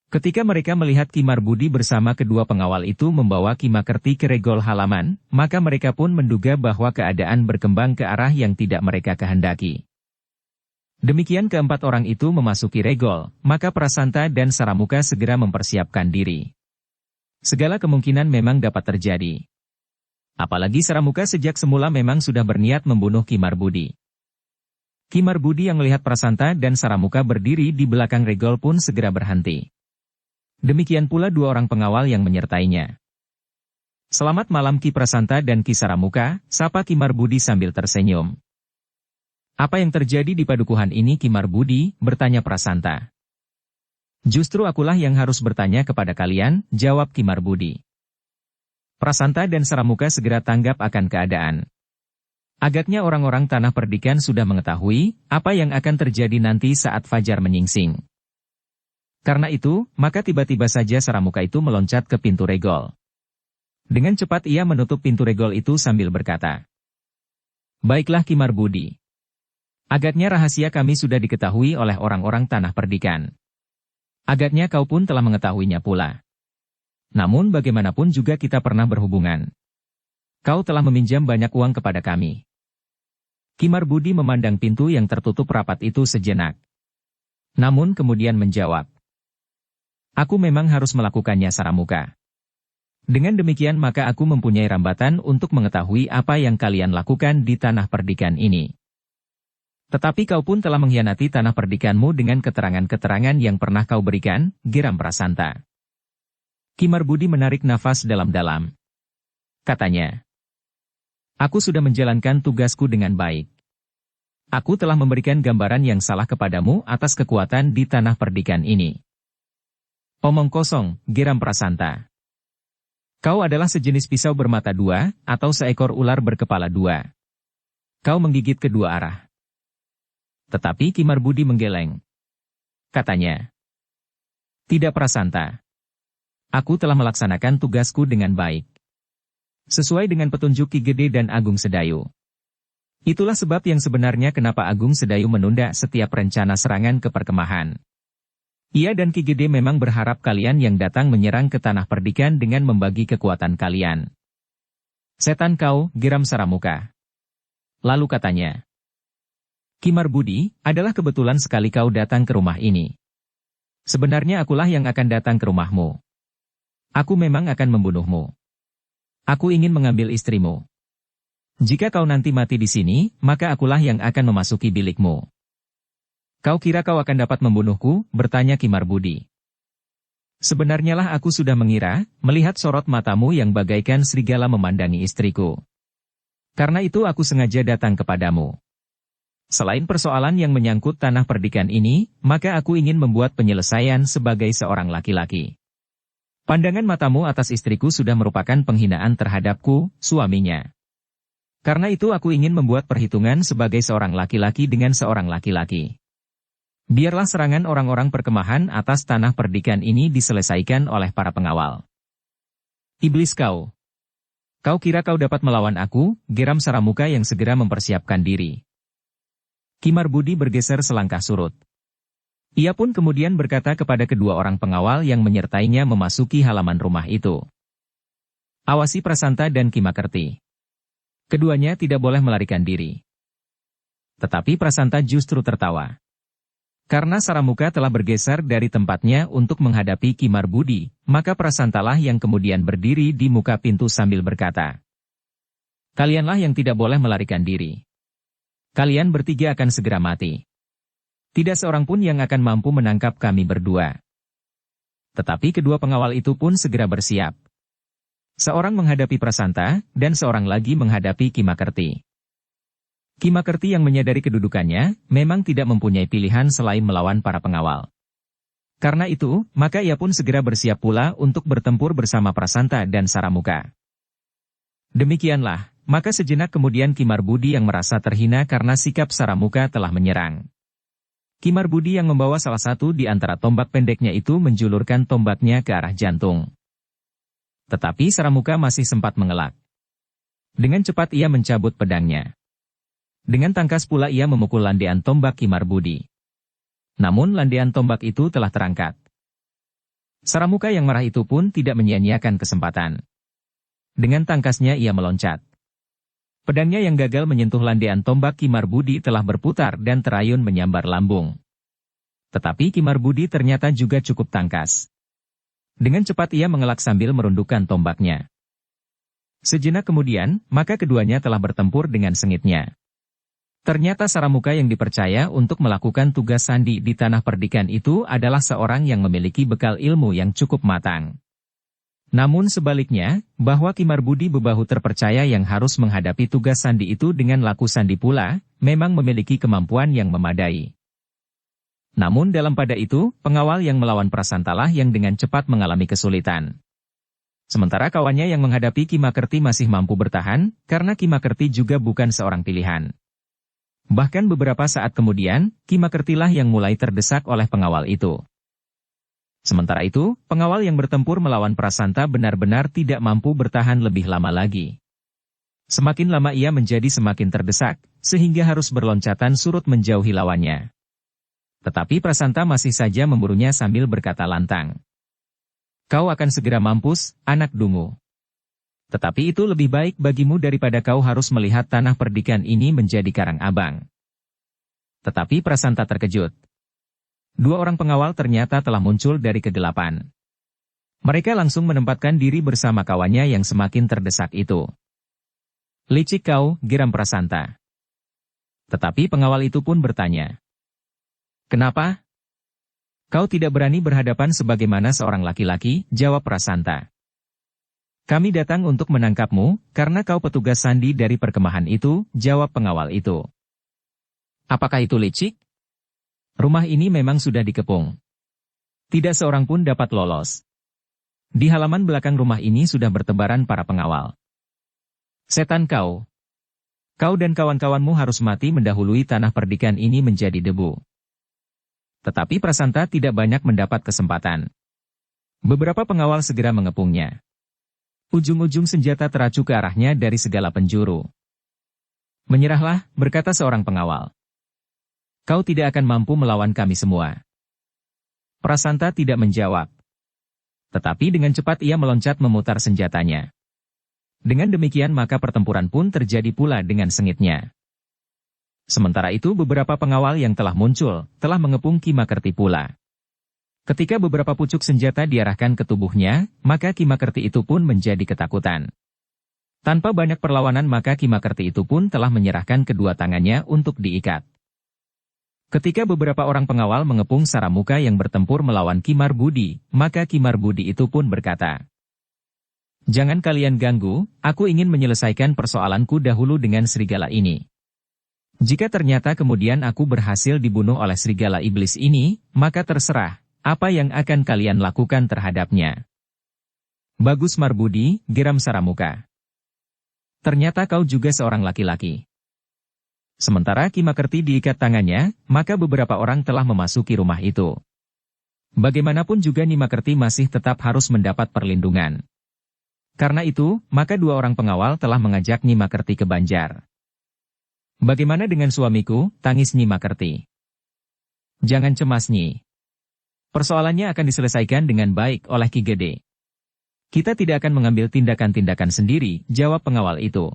Ketika mereka melihat Ki Marbudi bersama kedua pengawal itu membawa Ki Makerti ke regol halaman, maka mereka pun menduga bahwa keadaan berkembang ke arah yang tidak mereka kehendaki. Demikian keempat orang itu memasuki regol, maka Prasanta dan Saramuka segera mempersiapkan diri. Segala kemungkinan memang dapat terjadi. Apalagi Saramuka sejak semula memang sudah berniat membunuh Ki Marbudi. Ki Marbudi yang melihat Prasanta dan Saramuka berdiri di belakang regol pun segera berhenti. Demikian pula dua orang pengawal yang menyertainya. "Selamat malam Ki Prasanta dan Ki Saramuka," sapa Ki Marbudi sambil tersenyum. "Apa yang terjadi di padukuhan ini Ki Marbudi?" bertanya Prasanta. "Justru akulah yang harus bertanya kepada kalian," jawab Ki Marbudi. Prasanta dan Saramuka segera tanggap akan keadaan. Agaknya orang-orang Tanah Perdikan sudah mengetahui apa yang akan terjadi nanti saat fajar menyingsing. Karena itu, maka tiba-tiba saja Saramuka itu meloncat ke pintu regol. Dengan cepat ia menutup pintu regol itu sambil berkata, "Baiklah Ki Marbudi. Agaknya rahasia kami sudah diketahui oleh orang-orang Tanah Perdikan. Agaknya kau pun telah mengetahuinya pula. Namun bagaimanapun juga kita pernah berhubungan. Kau telah meminjam banyak uang kepada kami." Ki Marbudi memandang pintu yang tertutup rapat itu sejenak. Namun kemudian menjawab, "Aku memang harus melakukannya Saramuka. Dengan demikian maka aku mempunyai rambatan untuk mengetahui apa yang kalian lakukan di Tanah Perdikan ini. Tetapi kau pun telah mengkhianati Tanah Perdikanmu dengan keterangan-keterangan yang pernah kau berikan," geram Prasanta. Ki Marbudi menarik nafas dalam-dalam. Katanya, "Aku sudah menjalankan tugasku dengan baik. Aku telah memberikan gambaran yang salah kepadamu atas kekuatan di Tanah Perdikan ini." "Omong kosong," geram Prasanta. "Kau adalah sejenis pisau bermata dua, atau seekor ular berkepala dua. Kau menggigit kedua arah." Tetapi Ki Marbudi menggeleng. Katanya, "Tidak Prasanta. Aku telah melaksanakan tugasku dengan baik. Sesuai dengan petunjuk Ki Gede dan Agung Sedayu. Itulah sebab yang sebenarnya kenapa Agung Sedayu menunda setiap rencana serangan ke perkemahan. Ia dan Ki Gede memang berharap kalian yang datang menyerang ke Tanah Perdikan dengan membagi kekuatan kalian." "Setan kau," geram Saramuka. Lalu katanya, "Ki Marbudi, adalah kebetulan sekali kau datang ke rumah ini. Sebenarnya akulah yang akan datang ke rumahmu. Aku memang akan membunuhmu. Aku ingin mengambil istrimu. Jika kau nanti mati di sini, maka akulah yang akan memasuki bilikmu." "Kau kira kau akan dapat membunuhku?" bertanya Ki Marbudi. "Sebenarnya lah aku sudah mengira, melihat sorot matamu yang bagaikan serigala memandangi istriku. Karena itu aku sengaja datang kepadamu. Selain persoalan yang menyangkut tanah perdikan ini, maka aku ingin membuat penyelesaian sebagai seorang laki-laki. Pandangan matamu atas istriku sudah merupakan penghinaan terhadapku, suaminya. Karena itu aku ingin membuat perhitungan sebagai seorang laki-laki dengan seorang laki-laki. Biarlah serangan orang-orang perkemahan atas tanah perdikan ini diselesaikan oleh para pengawal. Iblis kau! Kau kira kau dapat melawan aku, geram Saramuka yang segera mempersiapkan diri. Kimarbudi bergeser selangkah surut. Ia pun kemudian berkata kepada kedua orang pengawal yang menyertainya memasuki halaman rumah itu. Awasi Prasanta dan Kimakerti. Keduanya tidak boleh melarikan diri. Tetapi Prasanta justru tertawa. Karena Saramuka telah bergeser dari tempatnya untuk menghadapi Kimarbudi, maka Prasantalah yang kemudian berdiri di muka pintu sambil berkata, "Kalianlah yang tidak boleh melarikan diri. Kalian bertiga akan segera mati. Tidak seorang pun yang akan mampu menangkap kami berdua." Tetapi kedua pengawal itu pun segera bersiap. Seorang menghadapi Prasanta, dan seorang lagi menghadapi Kimakerti. Kimakerti yang menyadari kedudukannya, memang tidak mempunyai pilihan selain melawan para pengawal. Karena itu, maka ia pun segera bersiap pula untuk bertempur bersama Prasanta dan Saramuka. Demikianlah, maka sejenak kemudian Kimarbudi yang merasa terhina karena sikap Saramuka telah menyerang. Kimarbudi yang membawa salah satu di antara tombak pendeknya itu menjulurkan tombaknya ke arah jantung. Tetapi Saramuka masih sempat mengelak. Dengan cepat ia mencabut pedangnya. Dengan tangkas pula ia memukul landean tombak Kimarbudi. Namun landean tombak itu telah terangkat. Saramuka yang marah itu pun tidak menyia-nyiakan kesempatan. Dengan tangkasnya ia meloncat. Pedangnya yang gagal menyentuh landean tombak Kimarbudi telah berputar dan terayun menyambar lambung. Tetapi Kimarbudi ternyata juga cukup tangkas. Dengan cepat ia mengelak sambil merundukkan tombaknya. Sejenak kemudian, maka keduanya telah bertempur dengan sengitnya. Ternyata Saramuka yang dipercaya untuk melakukan tugas sandi di tanah perdikan itu adalah seorang yang memiliki bekal ilmu yang cukup matang. Namun sebaliknya, bahwa Kimarbudi bebahu terpercaya yang harus menghadapi tugas sandi itu dengan laku sandi pula, memang memiliki kemampuan yang memadai. Namun dalam pada itu, pengawal yang melawan Prasantalah yang dengan cepat mengalami kesulitan. Sementara kawannya yang menghadapi Kimakerti masih mampu bertahan, karena Kimakerti juga bukan seorang pilihan. Bahkan beberapa saat kemudian, Kimakertilah yang mulai terdesak oleh pengawal itu. Sementara itu, pengawal yang bertempur melawan Prasanta benar-benar tidak mampu bertahan lebih lama lagi. Semakin lama ia menjadi semakin terdesak, sehingga harus berloncatan surut menjauhi lawannya. Tetapi Prasanta masih saja memburunya sambil berkata lantang. "Kau akan segera mampus, anak dungu. Tetapi itu lebih baik bagimu daripada kau harus melihat tanah perdikan ini menjadi karang abang." Tetapi Prasanta terkejut. Dua orang pengawal ternyata telah muncul dari kegelapan. Mereka langsung menempatkan diri bersama kawannya yang semakin terdesak itu. "Licik kau," geram Prasanta. Tetapi pengawal itu pun bertanya. "Kenapa? Kau tidak berani berhadapan sebagaimana seorang laki-laki?" jawab Prasanta. "Kami datang untuk menangkapmu, karena kau petugas sandi dari perkemahan itu," jawab pengawal itu. "Apakah itu licik? Rumah ini memang sudah dikepung. Tidak seorang pun dapat lolos. Di halaman belakang rumah ini sudah bertebaran para pengawal. Setan kau! Kau dan kawan-kawanmu harus mati mendahului tanah perdikan ini menjadi debu." Tetapi Prasanta tidak banyak mendapat kesempatan. Beberapa pengawal segera mengepungnya. Ujung-ujung senjata teracu ke arahnya dari segala penjuru. "Menyerahlah," berkata seorang pengawal. "Kau tidak akan mampu melawan kami semua." Prasanta tidak menjawab. Tetapi dengan cepat ia meloncat memutar senjatanya. Dengan demikian maka pertempuran pun terjadi pula dengan sengitnya. Sementara itu beberapa pengawal yang telah muncul, telah mengepung Kimakerti pula. Ketika beberapa pucuk senjata diarahkan ke tubuhnya, maka Kimakerti itu pun menjadi ketakutan. Tanpa banyak perlawanan maka Kimakerti itu pun telah menyerahkan kedua tangannya untuk diikat. Ketika beberapa orang pengawal mengepung Saramuka yang bertempur melawan Kimarbudi, maka Kimarbudi itu pun berkata, "Jangan kalian ganggu, aku ingin menyelesaikan persoalanku dahulu dengan serigala ini." Jika ternyata kemudian aku berhasil dibunuh oleh serigala iblis ini, maka terserah, apa yang akan kalian lakukan terhadapnya. Bagus Marbudi, geram Saramuka. Ternyata kau juga seorang laki-laki. Sementara Ki Makerti diikat tangannya, maka beberapa orang telah memasuki rumah itu. Bagaimanapun juga Nyi Makerti masih tetap harus mendapat perlindungan. Karena itu, maka dua orang pengawal telah mengajak Nyi Makerti ke Banjar. Bagaimana dengan suamiku, tangis Nyi Makerti. Jangan cemas Nyi. Persoalannya akan diselesaikan dengan baik oleh Ki Gede. Kita tidak akan mengambil tindakan-tindakan sendiri, jawab pengawal itu.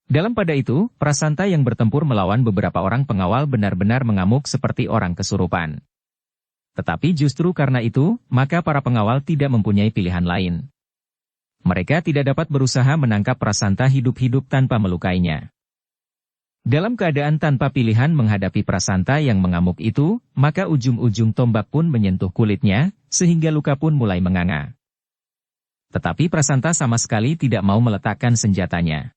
Dalam pada itu, Prasanta yang bertempur melawan beberapa orang pengawal benar-benar mengamuk seperti orang kesurupan. Tetapi justru karena itu, maka para pengawal tidak mempunyai pilihan lain. Mereka tidak dapat berusaha menangkap Prasanta hidup-hidup tanpa melukainya. Dalam keadaan tanpa pilihan menghadapi Prasanta yang mengamuk itu, maka ujung-ujung tombak pun menyentuh kulitnya, sehingga luka pun mulai menganga. Tetapi Prasanta sama sekali tidak mau meletakkan senjatanya.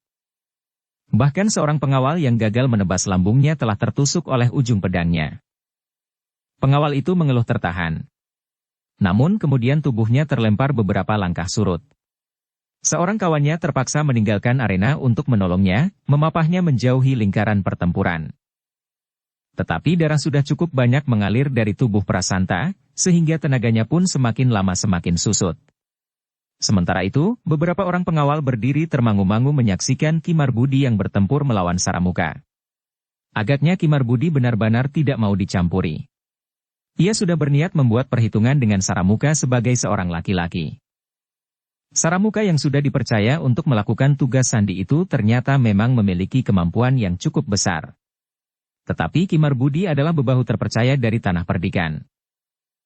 Bahkan seorang pengawal yang gagal menebas lambungnya telah tertusuk oleh ujung pedangnya. Pengawal itu mengeluh tertahan. Namun kemudian tubuhnya terlempar beberapa langkah surut. Seorang kawannya terpaksa meninggalkan arena untuk menolongnya, memapahnya menjauhi lingkaran pertempuran. Tetapi darah sudah cukup banyak mengalir dari tubuh Prasanta, sehingga tenaganya pun semakin lama semakin susut. Sementara itu, beberapa orang pengawal berdiri termangu-mangu menyaksikan Ki Marbudi yang bertempur melawan Saramuka. Agaknya Ki Marbudi benar-benar tidak mau dicampuri. Ia sudah berniat membuat perhitungan dengan Saramuka sebagai seorang laki-laki. Saramuka yang sudah dipercaya untuk melakukan tugas sandi itu ternyata memang memiliki kemampuan yang cukup besar. Tetapi Ki Marbudi adalah bebahu terpercaya dari Tanah Perdikan.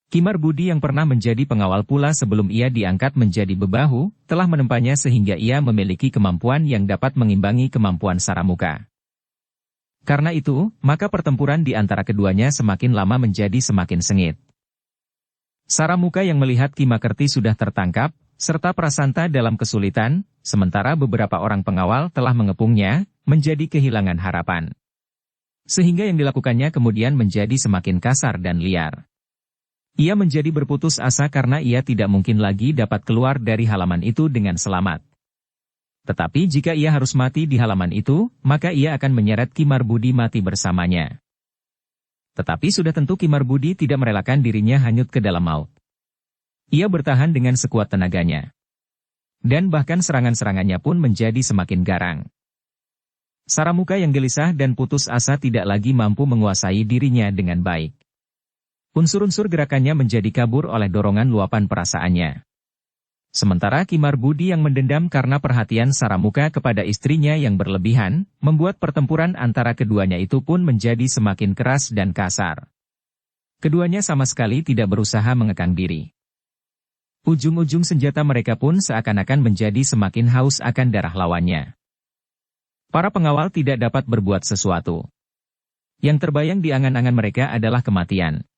Ki Marbudi yang pernah menjadi pengawal pula sebelum ia diangkat menjadi bebahu, telah menempanya sehingga ia memiliki kemampuan yang dapat mengimbangi kemampuan Saramuka. Karena itu, maka pertempuran di antara keduanya semakin lama menjadi semakin sengit. Saramuka yang melihat Ki Makerti sudah tertangkap, serta Prasanta dalam kesulitan, sementara beberapa orang pengawal telah mengepungnya, menjadi kehilangan harapan. Sehingga yang dilakukannya kemudian menjadi semakin kasar dan liar. Ia menjadi berputus asa karena ia tidak mungkin lagi dapat keluar dari halaman itu dengan selamat. Tetapi jika ia harus mati di halaman itu, maka ia akan menyeret Ki Marbudi mati bersamanya. Tetapi sudah tentu Ki Marbudi tidak merelakan dirinya hanyut ke dalam maut. Ia bertahan dengan sekuat tenaganya. Dan bahkan serangan-serangannya pun menjadi semakin garang. Saramuka yang gelisah dan putus asa tidak lagi mampu menguasai dirinya dengan baik. Unsur-unsur gerakannya menjadi kabur oleh dorongan luapan perasaannya. Sementara Ki Marbudi yang mendendam karena perhatian Saramuka kepada istrinya yang berlebihan, membuat pertempuran antara keduanya itu pun menjadi semakin keras dan kasar. Keduanya sama sekali tidak berusaha mengekang diri. Ujung-ujung senjata mereka pun seakan-akan menjadi semakin haus akan darah lawannya. Para pengawal tidak dapat berbuat sesuatu. Yang terbayang di angan-angan mereka adalah kematian.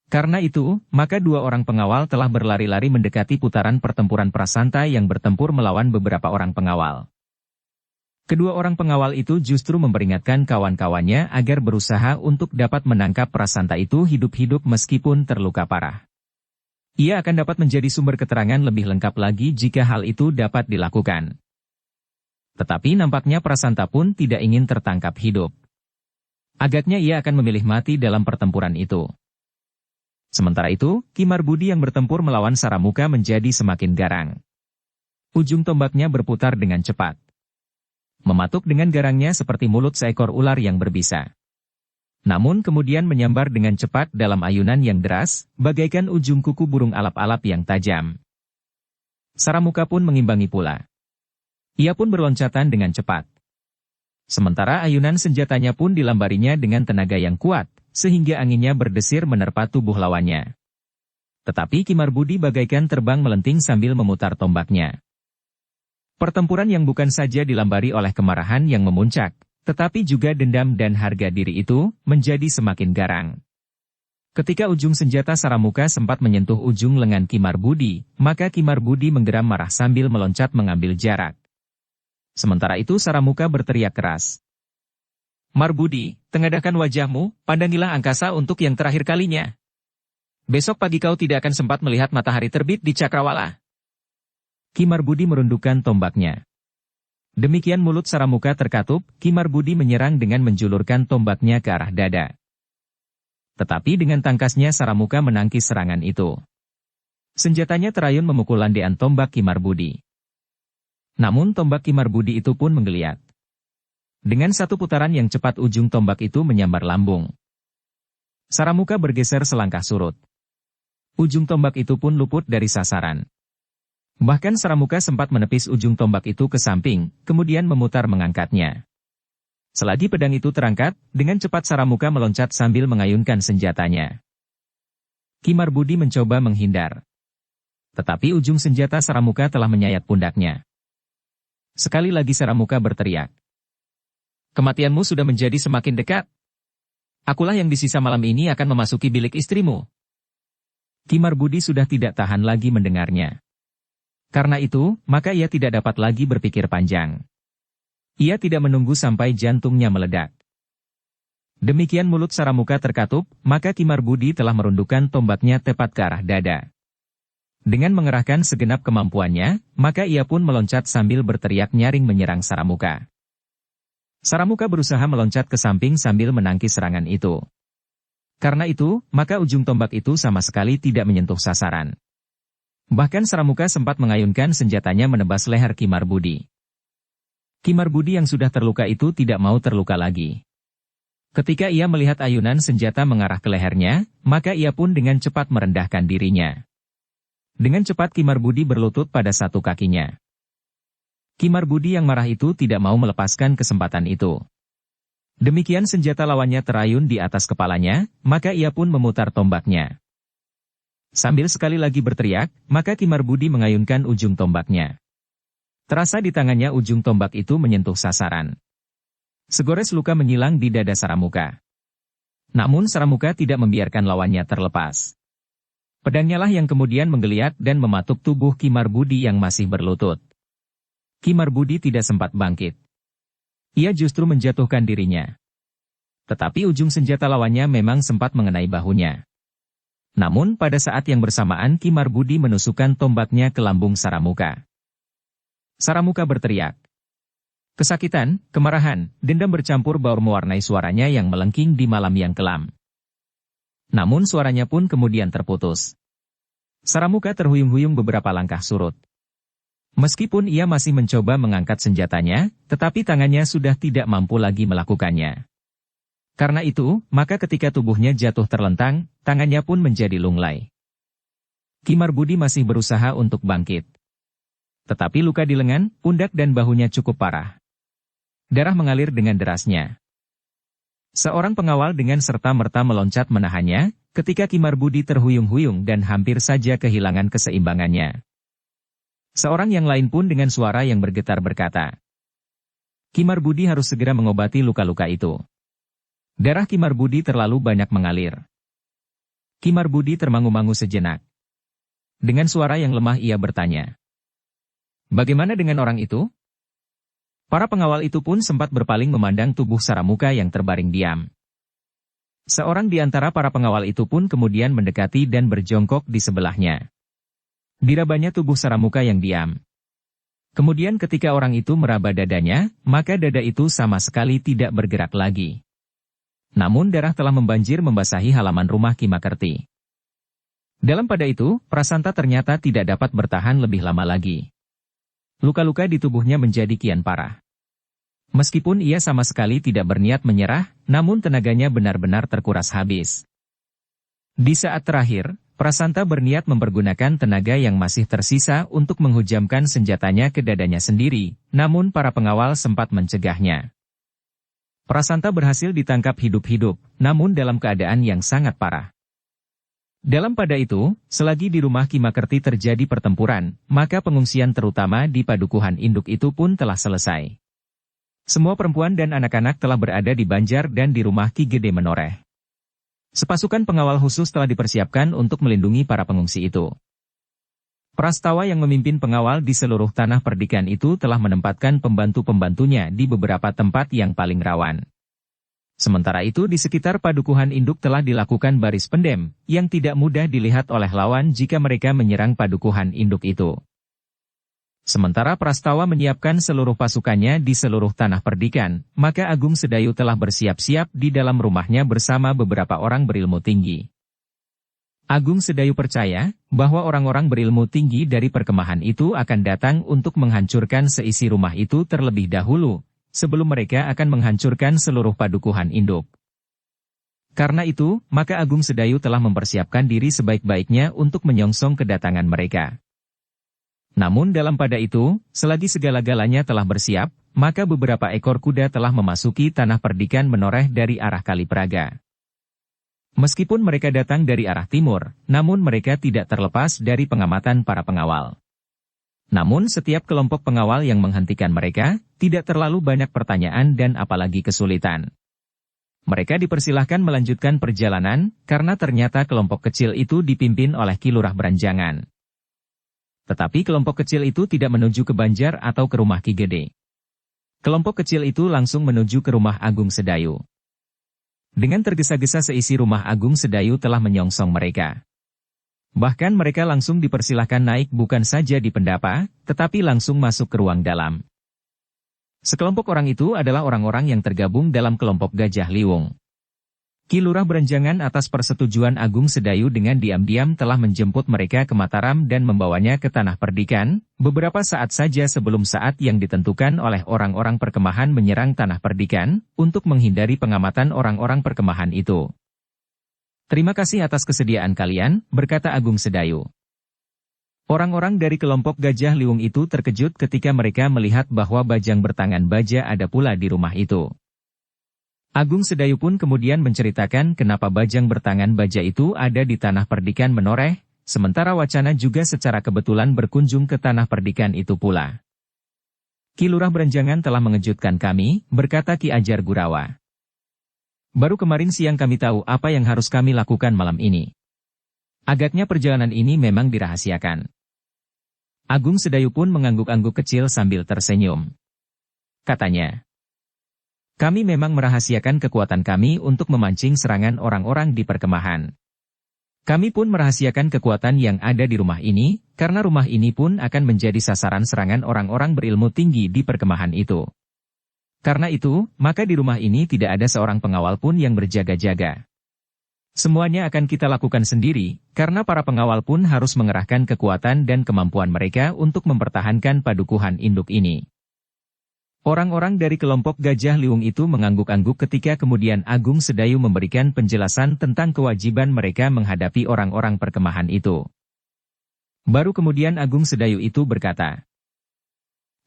Karena itu, maka dua orang pengawal telah berlari-lari mendekati putaran pertempuran Prasanta yang bertempur melawan beberapa orang pengawal. Kedua orang pengawal itu justru memperingatkan kawan-kawannya agar berusaha untuk dapat menangkap Prasanta itu hidup-hidup meskipun terluka parah. Ia akan dapat menjadi sumber keterangan lebih lengkap lagi jika hal itu dapat dilakukan. Tetapi nampaknya Prasanta pun tidak ingin tertangkap hidup. Agaknya ia akan memilih mati dalam pertempuran itu. Sementara itu, Ki Marbudi yang bertempur melawan Saramuka menjadi semakin garang. Ujung tombaknya berputar dengan cepat. Mematuk dengan garangnya seperti mulut seekor ular yang berbisa. Namun kemudian menyambar dengan cepat dalam ayunan yang deras, bagaikan ujung kuku burung alap-alap yang tajam. Saramuka pun mengimbangi pula. Ia pun berloncatan dengan cepat. Sementara ayunan senjatanya pun dilambarinya dengan tenaga yang kuat, sehingga anginnya berdesir menerpa tubuh lawannya. Tetapi Ki Marbudi bagaikan terbang melenting sambil memutar tombaknya. Pertempuran yang bukan saja dilambari oleh kemarahan yang memuncak, tetapi juga dendam dan harga diri itu, menjadi semakin garang. Ketika ujung senjata Saramuka sempat menyentuh ujung lengan Ki Marbudi, maka Ki Marbudi menggeram marah sambil meloncat mengambil jarak. Sementara itu Saramuka berteriak keras. Marbudi, tengadahkan wajahmu, pandangilah angkasa untuk yang terakhir kalinya. Besok pagi kau tidak akan sempat melihat matahari terbit di Cakrawala. Ki Marbudi merundukkan tombaknya. Demikian mulut Saramuka terkatup, Ki Marbudi menyerang dengan menjulurkan tombaknya ke arah dada. Tetapi dengan tangkasnya Saramuka menangkis serangan itu. Senjatanya terayun memukul landean tombak Ki Marbudi. Namun tombak Ki Marbudi itu pun menggeliat. Dengan satu putaran yang cepat ujung tombak itu menyambar lambung. Saramuka bergeser selangkah surut. Ujung tombak itu pun luput dari sasaran. Bahkan Saramuka sempat menepis ujung tombak itu ke samping, kemudian memutar mengangkatnya. Selagi pedang itu terangkat, dengan cepat Saramuka meloncat sambil mengayunkan senjatanya. Ki Marbudi mencoba menghindar. Tetapi ujung senjata Saramuka telah menyayat pundaknya. Sekali lagi Saramuka berteriak. Kematianmu sudah menjadi semakin dekat. Akulah yang di sisa malam ini akan memasuki bilik istrimu. Ki Marbudi sudah tidak tahan lagi mendengarnya. Karena itu, maka ia tidak dapat lagi berpikir panjang. Ia tidak menunggu sampai jantungnya meledak. Demikian mulut Saramuka terkatup, maka Ki Marbudi telah merundukkan tombaknya tepat ke arah dada. Dengan mengerahkan segenap kemampuannya, maka ia pun meloncat sambil berteriak nyaring menyerang Saramuka. Saramuka berusaha meloncat ke samping sambil menangkis serangan itu. Karena itu, maka ujung tombak itu sama sekali tidak menyentuh sasaran. Bahkan Saramuka sempat mengayunkan senjatanya menebas leher Ki Marbudi. Ki Marbudi yang sudah terluka itu tidak mau terluka lagi. Ketika ia melihat ayunan senjata mengarah ke lehernya, maka ia pun dengan cepat merendahkan dirinya. Dengan cepat Ki Marbudi berlutut pada satu kakinya. Ki Marbudi yang marah itu tidak mau melepaskan kesempatan itu. Demikian senjata lawannya terayun di atas kepalanya, maka ia pun memutar tombaknya. Sambil sekali lagi berteriak, maka Ki Marbudi mengayunkan ujung tombaknya. Terasa di tangannya ujung tombak itu menyentuh sasaran. Segores luka menyilang di dada Saramuka. Namun Saramuka tidak membiarkan lawannya terlepas. Pedangnya lah yang kemudian menggeliat dan mematuk tubuh Ki Marbudi yang masih berlutut. Ki Marbudi tidak sempat bangkit. Ia justru menjatuhkan dirinya. Tetapi ujung senjata lawannya memang sempat mengenai bahunya. Namun pada saat yang bersamaan Ki Marbudi menusukkan tombaknya ke lambung Saramuka. Saramuka berteriak. Kesakitan, kemarahan, dendam bercampur baur mewarnai suaranya yang melengking di malam yang kelam. Namun suaranya pun kemudian terputus. Saramuka terhuyung-huyung beberapa langkah surut. Meskipun ia masih mencoba mengangkat senjatanya, tetapi tangannya sudah tidak mampu lagi melakukannya. Karena itu, maka ketika tubuhnya jatuh terlentang, tangannya pun menjadi lunglai. Ki Marbudi masih berusaha untuk bangkit. Tetapi luka di lengan, pundak dan bahunya cukup parah. Darah mengalir dengan derasnya. Seorang pengawal dengan serta-merta meloncat menahannya, ketika Ki Marbudi terhuyung-huyung dan hampir saja kehilangan keseimbangannya. Seorang yang lain pun dengan suara yang bergetar berkata, Ki Marbudi harus segera mengobati luka-luka itu. Darah Ki Marbudi terlalu banyak mengalir. Ki Marbudi termangu-mangu sejenak. Dengan suara yang lemah ia bertanya, bagaimana dengan orang itu? Para pengawal itu pun sempat berpaling memandang tubuh Saramuka yang terbaring diam. Seorang di antara para pengawal itu pun kemudian mendekati dan berjongkok di sebelahnya. Dirabanya tubuh Saramuka yang diam. Kemudian ketika orang itu meraba dadanya, maka dada itu sama sekali tidak bergerak lagi. Namun darah telah membanjir membasahi halaman rumah Ki Makerti. Dalam pada itu, Prasanta ternyata tidak dapat bertahan lebih lama lagi. Luka-luka di tubuhnya menjadi kian parah. Meskipun ia sama sekali tidak berniat menyerah, namun tenaganya benar-benar terkuras habis. Di saat terakhir, Prasanta berniat mempergunakan tenaga yang masih tersisa untuk menghujamkan senjatanya ke dadanya sendiri, namun para pengawal sempat mencegahnya. Prasanta berhasil ditangkap hidup-hidup, namun dalam keadaan yang sangat parah. Dalam pada itu, selagi di rumah Ki Makerti terjadi pertempuran, maka pengungsian terutama di padukuhan induk itu pun telah selesai. Semua perempuan dan anak-anak telah berada di Banjar dan di rumah Ki Gede Menoreh. Sepasukan pengawal khusus telah dipersiapkan untuk melindungi para pengungsi itu. Prastawa yang memimpin pengawal di seluruh tanah perdikan itu telah menempatkan pembantu-pembantunya di beberapa tempat yang paling rawan. Sementara itu di sekitar padukuhan induk telah dilakukan baris pendem, yang tidak mudah dilihat oleh lawan jika mereka menyerang padukuhan induk itu. Sementara Prastawa menyiapkan seluruh pasukannya di seluruh tanah perdikan, maka Agung Sedayu telah bersiap-siap di dalam rumahnya bersama beberapa orang berilmu tinggi. Agung Sedayu percaya bahwa orang-orang berilmu tinggi dari perkemahan itu akan datang untuk menghancurkan seisi rumah itu terlebih dahulu, sebelum mereka akan menghancurkan seluruh padukuhan induk. Karena itu, maka Agung Sedayu telah mempersiapkan diri sebaik-baiknya untuk menyongsong kedatangan mereka. Namun dalam pada itu, selagi segala-galanya telah bersiap, maka beberapa ekor kuda telah memasuki tanah perdikan menoreh dari arah Kalipraga. Meskipun mereka datang dari arah timur, namun mereka tidak terlepas dari pengamatan para pengawal. Namun setiap kelompok pengawal yang menghentikan mereka, tidak terlalu banyak pertanyaan dan apalagi kesulitan. Mereka dipersilahkan melanjutkan perjalanan, karena ternyata kelompok kecil itu dipimpin oleh Ki Lurah Beranjangan. Tetapi kelompok kecil itu tidak menuju ke Banjar atau ke rumah Ki Gede. Kelompok kecil itu langsung menuju ke rumah Agung Sedayu. Dengan tergesa-gesa seisi rumah Agung Sedayu telah menyongsong mereka. Bahkan mereka langsung dipersilahkan naik bukan saja di pendapa, tetapi langsung masuk ke ruang dalam. Sekelompok orang itu adalah orang-orang yang tergabung dalam kelompok Gajah Liwung. Ki Lurah Beranjangan atas persetujuan Agung Sedayu dengan diam-diam telah menjemput mereka ke Mataram dan membawanya ke Tanah Perdikan, beberapa saat saja sebelum saat yang ditentukan oleh orang-orang perkemahan menyerang Tanah Perdikan, untuk menghindari pengamatan orang-orang perkemahan itu. Terima kasih atas kesediaan kalian, berkata Agung Sedayu. Orang-orang dari kelompok Gajah Liwung itu terkejut ketika mereka melihat bahwa bajang bertangan baja ada pula di rumah itu. Agung Sedayu pun kemudian menceritakan kenapa bajang bertangan baja itu ada di Tanah Perdikan menoreh, sementara Wacana juga secara kebetulan berkunjung ke Tanah Perdikan itu pula. Ki Lurah Beranjangan telah mengejutkan kami, berkata Ki Ajar Gurawa. Baru kemarin siang kami tahu apa yang harus kami lakukan malam ini. Agaknya perjalanan ini memang dirahasiakan. Agung Sedayu pun mengangguk-angguk kecil sambil tersenyum. Katanya, kami memang merahasiakan kekuatan kami untuk memancing serangan orang-orang di perkemahan. Kami pun merahasiakan kekuatan yang ada di rumah ini, karena rumah ini pun akan menjadi sasaran serangan orang-orang berilmu tinggi di perkemahan itu. Karena itu, maka di rumah ini tidak ada seorang pengawal pun yang berjaga-jaga. Semuanya akan kita lakukan sendiri, karena para pengawal pun harus mengerahkan kekuatan dan kemampuan mereka untuk mempertahankan padukuhan induk ini. Orang-orang dari kelompok Gajah Liwung itu mengangguk-angguk ketika kemudian Agung Sedayu memberikan penjelasan tentang kewajiban mereka menghadapi orang-orang perkemahan itu. Baru kemudian Agung Sedayu itu berkata,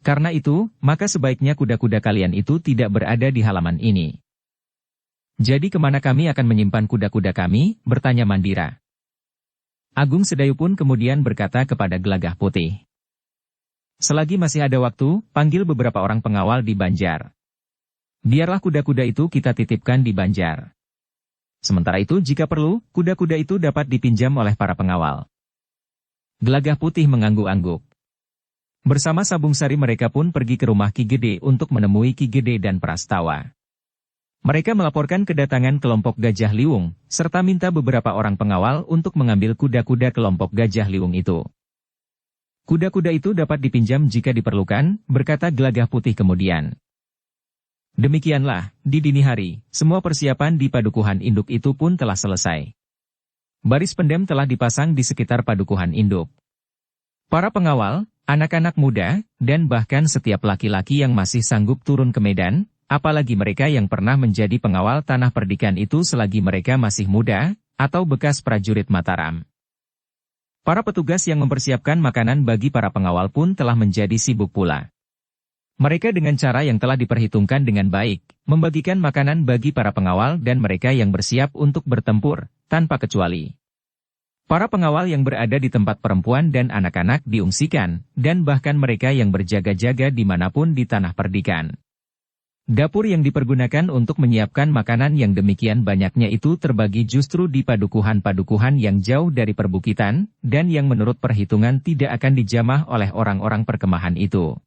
karena itu, maka sebaiknya kuda-kuda kalian itu tidak berada di halaman ini. Jadi kemana kami akan menyimpan kuda-kuda kami, bertanya Mandira. Agung Sedayu pun kemudian berkata kepada Gelagah Putih. Selagi masih ada waktu, panggil beberapa orang pengawal di Banjar. Biarlah kuda-kuda itu kita titipkan di Banjar. Sementara itu jika perlu, kuda-kuda itu dapat dipinjam oleh para pengawal. Gelagah Putih mengangguk-angguk. Bersama Sabung Sari mereka pun pergi ke rumah Ki Gede untuk menemui Ki Gede dan Prastawa. Mereka melaporkan kedatangan kelompok Gajah Liwung, serta minta beberapa orang pengawal untuk mengambil kuda-kuda kelompok Gajah Liwung itu. Kuda-kuda itu dapat dipinjam jika diperlukan, berkata Gelagah Putih kemudian. Demikianlah, di dini hari, semua persiapan di padukuhan induk itu pun telah selesai. Baris pendem telah dipasang di sekitar padukuhan induk. Para pengawal, anak-anak muda, dan bahkan setiap laki-laki yang masih sanggup turun ke medan, apalagi mereka yang pernah menjadi pengawal Tanah Perdikan itu selagi mereka masih muda, atau bekas prajurit Mataram. Para petugas yang mempersiapkan makanan bagi para pengawal pun telah menjadi sibuk pula. Mereka dengan cara yang telah diperhitungkan dengan baik, membagikan makanan bagi para pengawal dan mereka yang bersiap untuk bertempur, tanpa kecuali. Para pengawal yang berada di tempat perempuan dan anak-anak diungsikan, dan bahkan mereka yang berjaga-jaga dimanapun di Tanah Perdikan. Dapur yang dipergunakan untuk menyiapkan makanan yang demikian banyaknya itu terbagi justru di padukuhan-padukuhan yang jauh dari perbukitan, dan yang menurut perhitungan tidak akan dijamah oleh orang-orang perkemahan itu.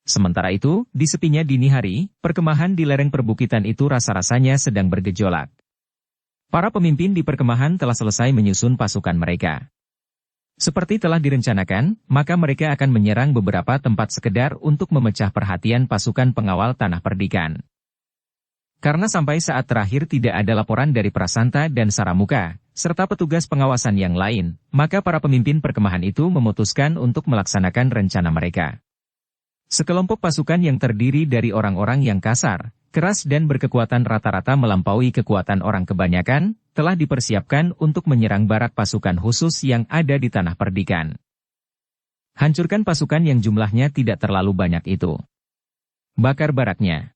Sementara itu, di sepinya dini hari, perkemahan di lereng perbukitan itu rasa-rasanya sedang bergejolak. Para pemimpin di perkemahan telah selesai menyusun pasukan mereka. Seperti telah direncanakan, maka mereka akan menyerang beberapa tempat sekedar untuk memecah perhatian pasukan pengawal tanah perdikan. Karena sampai saat terakhir tidak ada laporan dari Prasanta dan Saramuka, serta petugas pengawasan yang lain, maka para pemimpin perkemahan itu memutuskan untuk melaksanakan rencana mereka. Sekelompok pasukan yang terdiri dari orang-orang yang kasar, keras dan berkekuatan rata-rata melampaui kekuatan orang kebanyakan, telah dipersiapkan untuk menyerang barak pasukan khusus yang ada di tanah perdikan. Hancurkan pasukan yang jumlahnya tidak terlalu banyak itu. Bakar baraknya.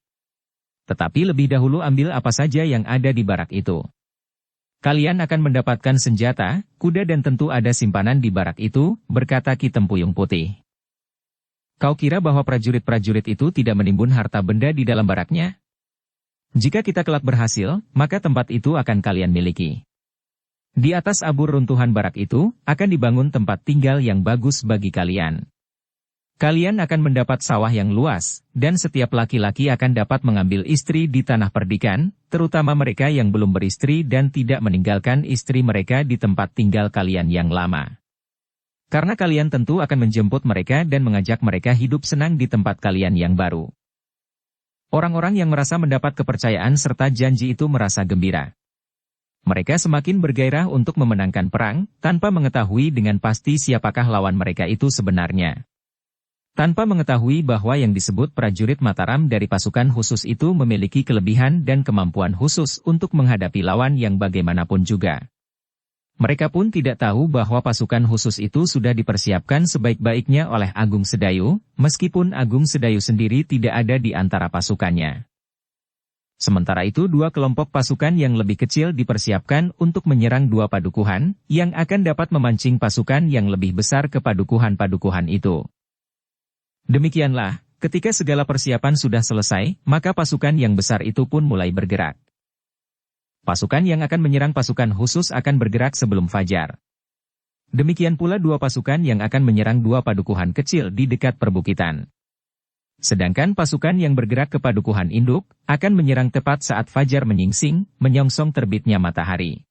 Tetapi lebih dahulu ambil apa saja yang ada di barak itu. Kalian akan mendapatkan senjata, kuda dan tentu ada simpanan di barak itu, berkata Ki Tempuyung Putih. Kau kira bahwa prajurit-prajurit itu tidak menimbun harta benda di dalam baraknya? Jika kita kelak berhasil, maka tempat itu akan kalian miliki. Di atas abur runtuhan barak itu, akan dibangun tempat tinggal yang bagus bagi kalian. Kalian akan mendapat sawah yang luas, dan setiap laki-laki akan dapat mengambil istri di tanah perdikan, terutama mereka yang belum beristri dan tidak meninggalkan istri mereka di tempat tinggal kalian yang lama. Karena kalian tentu akan menjemput mereka dan mengajak mereka hidup senang di tempat kalian yang baru. Orang-orang yang merasa mendapat kepercayaan serta janji itu merasa gembira. Mereka semakin bergairah untuk memenangkan perang, tanpa mengetahui dengan pasti siapakah lawan mereka itu sebenarnya. Tanpa mengetahui bahwa yang disebut prajurit Mataram dari pasukan khusus itu memiliki kelebihan dan kemampuan khusus untuk menghadapi lawan yang bagaimanapun juga. Mereka pun tidak tahu bahwa pasukan khusus itu sudah dipersiapkan sebaik-baiknya oleh Agung Sedayu, meskipun Agung Sedayu sendiri tidak ada di antara pasukannya. Sementara itu dua kelompok pasukan yang lebih kecil dipersiapkan untuk menyerang dua padukuhan, yang akan dapat memancing pasukan yang lebih besar ke padukuhan-padukuhan itu. Demikianlah, ketika segala persiapan sudah selesai, maka pasukan yang besar itu pun mulai bergerak. Pasukan yang akan menyerang pasukan khusus akan bergerak sebelum fajar. Demikian pula dua pasukan yang akan menyerang dua padukuhan kecil di dekat perbukitan. Sedangkan pasukan yang bergerak ke padukuhan induk, akan menyerang tepat saat fajar menyingsing, menyongsong terbitnya matahari.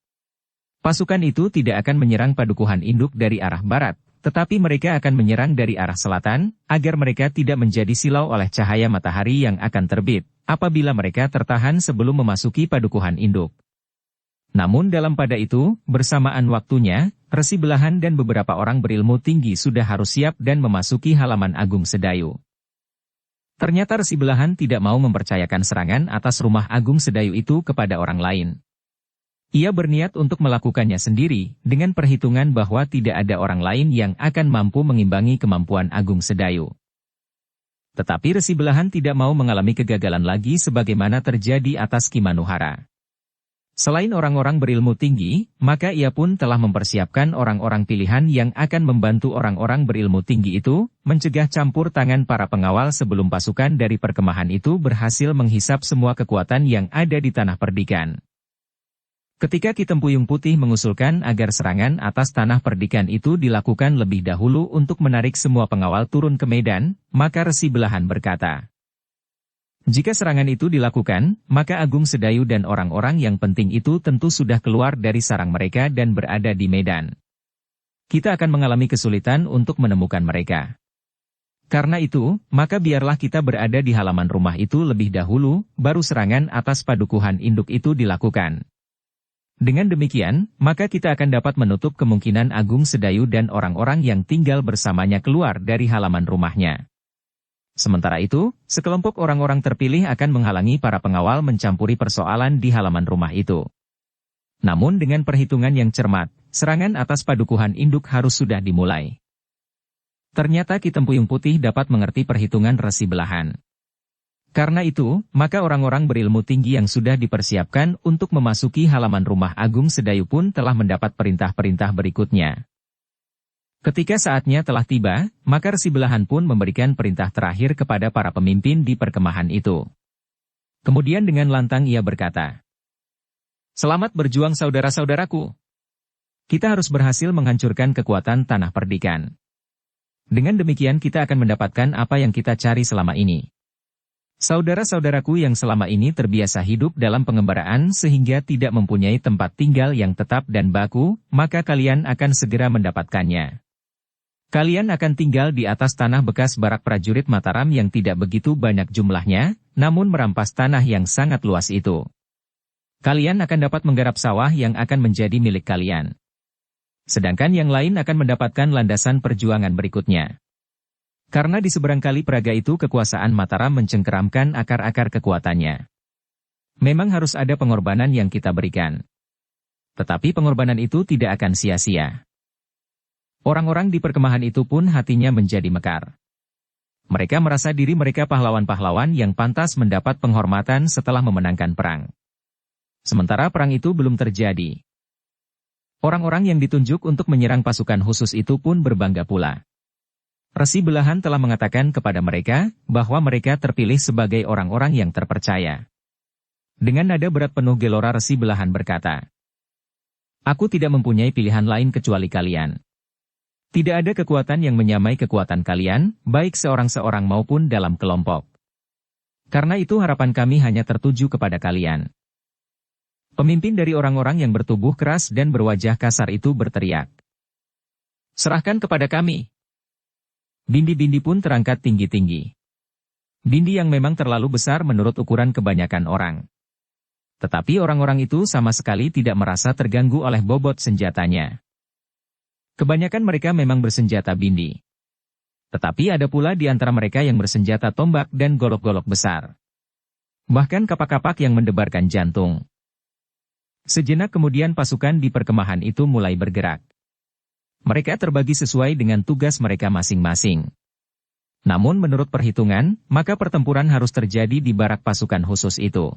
Pasukan itu tidak akan menyerang padukuhan induk dari arah barat, tetapi mereka akan menyerang dari arah selatan, agar mereka tidak menjadi silau oleh cahaya matahari yang akan terbit, apabila mereka tertahan sebelum memasuki padukuhan induk. Namun dalam pada itu, bersamaan waktunya, Resi Belahan dan beberapa orang berilmu tinggi sudah harus siap dan memasuki halaman Agung Sedayu. Ternyata Resi Belahan tidak mau mempercayakan serangan atas rumah Agung Sedayu itu kepada orang lain. Ia berniat untuk melakukannya sendiri, dengan perhitungan bahwa tidak ada orang lain yang akan mampu mengimbangi kemampuan Agung Sedayu. Tetapi Resi Belahan tidak mau mengalami kegagalan lagi sebagaimana terjadi atas Ki Manuhara. Selain orang-orang berilmu tinggi, maka ia pun telah mempersiapkan orang-orang pilihan yang akan membantu orang-orang berilmu tinggi itu, mencegah campur tangan para pengawal sebelum pasukan dari perkemahan itu berhasil menghisap semua kekuatan yang ada di tanah perdikan. Ketika Ki Tempuyung Putih mengusulkan agar serangan atas tanah perdikan itu dilakukan lebih dahulu untuk menarik semua pengawal turun ke medan, maka Resi Belahan berkata, jika serangan itu dilakukan, maka Agung Sedayu dan orang-orang yang penting itu tentu sudah keluar dari sarang mereka dan berada di medan. Kita akan mengalami kesulitan untuk menemukan mereka. Karena itu, maka biarlah kita berada di halaman rumah itu lebih dahulu, baru serangan atas padukuhan induk itu dilakukan. Dengan demikian, maka kita akan dapat menutup kemungkinan Agung Sedayu dan orang-orang yang tinggal bersamanya keluar dari halaman rumahnya. Sementara itu, sekelompok orang-orang terpilih akan menghalangi para pengawal mencampuri persoalan di halaman rumah itu. Namun dengan perhitungan yang cermat, serangan atas padukuhan induk harus sudah dimulai. Ternyata Ki Tempuyung Putih dapat mengerti perhitungan Resi Belahan. Karena itu, maka orang-orang berilmu tinggi yang sudah dipersiapkan untuk memasuki halaman rumah Agung Sedayu pun telah mendapat perintah-perintah berikutnya. Ketika saatnya telah tiba, maka Resi Belahan pun memberikan perintah terakhir kepada para pemimpin di perkemahan itu. Kemudian dengan lantang ia berkata, "Selamat berjuang saudara-saudaraku. Kita harus berhasil menghancurkan kekuatan tanah perdikan. Dengan demikian kita akan mendapatkan apa yang kita cari selama ini. Saudara-saudaraku yang selama ini terbiasa hidup dalam pengembaraan sehingga tidak mempunyai tempat tinggal yang tetap dan baku, maka kalian akan segera mendapatkannya. Kalian akan tinggal di atas tanah bekas barak prajurit Mataram yang tidak begitu banyak jumlahnya, namun merampas tanah yang sangat luas itu. Kalian akan dapat menggarap sawah yang akan menjadi milik kalian. Sedangkan yang lain akan mendapatkan landasan perjuangan berikutnya. Karena di seberang kali Praga itu kekuasaan Mataram mencengkeramkan akar-akar kekuatannya. Memang harus ada pengorbanan yang kita berikan. Tetapi pengorbanan itu tidak akan sia-sia. Orang-orang di perkemahan itu pun hatinya menjadi mekar. Mereka merasa diri mereka pahlawan-pahlawan yang pantas mendapat penghormatan setelah memenangkan perang. Sementara perang itu belum terjadi. Orang-orang yang ditunjuk untuk menyerang pasukan khusus itu pun berbangga pula. Resi Belahan telah mengatakan kepada mereka bahwa mereka terpilih sebagai orang-orang yang terpercaya. Dengan nada berat penuh gelora Resi Belahan berkata, "Aku tidak mempunyai pilihan lain kecuali kalian. Tidak ada kekuatan yang menyamai kekuatan kalian, baik seorang-seorang maupun dalam kelompok. Karena itu harapan kami hanya tertuju kepada kalian." Pemimpin dari orang-orang yang bertubuh keras dan berwajah kasar itu berteriak, "Serahkan kepada kami." Bindi-bindi pun terangkat tinggi-tinggi. Bindi yang memang terlalu besar menurut ukuran kebanyakan orang. Tetapi orang-orang itu sama sekali tidak merasa terganggu oleh bobot senjatanya. Kebanyakan mereka memang bersenjata bindi. Tetapi ada pula di antara mereka yang bersenjata tombak dan golok-golok besar. Bahkan kapak-kapak yang mendebarkan jantung. Sejenak kemudian pasukan di perkemahan itu mulai bergerak. Mereka terbagi sesuai dengan tugas mereka masing-masing. Namun menurut perhitungan, maka pertempuran harus terjadi di barak pasukan khusus itu.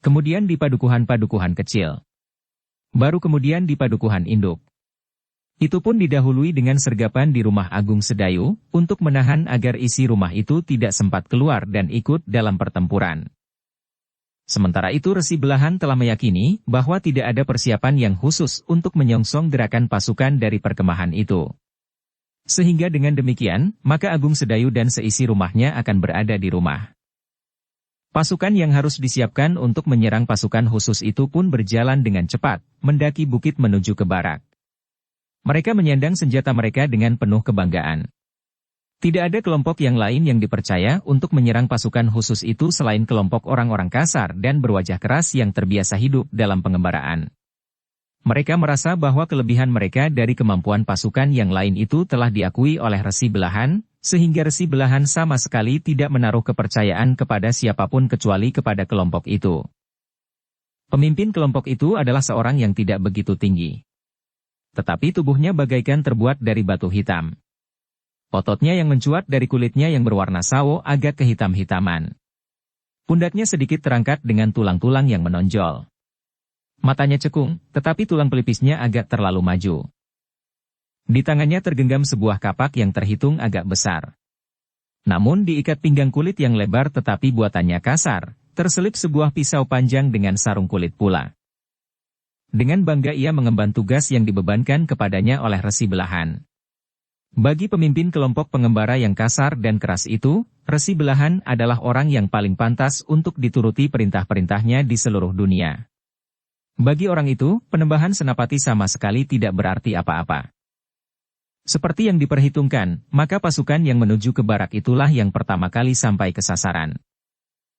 Kemudian di padukuhan-padukuhan kecil. Baru kemudian di padukuhan induk. Itu pun didahului dengan sergapan di rumah Agung Sedayu, untuk menahan agar isi rumah itu tidak sempat keluar dan ikut dalam pertempuran. Sementara itu Resi Belahan telah meyakini bahwa tidak ada persiapan yang khusus untuk menyongsong gerakan pasukan dari perkemahan itu. Sehingga dengan demikian, maka Agung Sedayu dan seisi rumahnya akan berada di rumah. Pasukan yang harus disiapkan untuk menyerang pasukan khusus itu pun berjalan dengan cepat, mendaki bukit menuju ke barak. Mereka menyandang senjata mereka dengan penuh kebanggaan. Tidak ada kelompok yang lain yang dipercaya untuk menyerang pasukan khusus itu selain kelompok orang-orang kasar dan berwajah keras yang terbiasa hidup dalam pengembaraan. Mereka merasa bahwa kelebihan mereka dari kemampuan pasukan yang lain itu telah diakui oleh Resi Belahan, sehingga Resi Belahan sama sekali tidak menaruh kepercayaan kepada siapapun kecuali kepada kelompok itu. Pemimpin kelompok itu adalah seorang yang tidak begitu tinggi. Tetapi tubuhnya bagaikan terbuat dari batu hitam. Ototnya yang mencuat dari kulitnya yang berwarna sawo agak kehitam-hitaman. Pundaknya sedikit terangkat dengan tulang-tulang yang menonjol. Matanya cekung, tetapi tulang pelipisnya agak terlalu maju. Di tangannya tergenggam sebuah kapak yang terhitung agak besar. Namun diikat pinggang kulit yang lebar tetapi buatannya kasar, terselip sebuah pisau panjang dengan sarung kulit pula. Dengan bangga ia mengemban tugas yang dibebankan kepadanya oleh Resi Belahan. Bagi pemimpin kelompok pengembara yang kasar dan keras itu, Resi Belahan adalah orang yang paling pantas untuk dituruti perintah-perintahnya di seluruh dunia. Bagi orang itu, penembahan senapati sama sekali tidak berarti apa-apa. Seperti yang diperhitungkan, maka pasukan yang menuju ke barak itulah yang pertama kali sampai ke sasaran.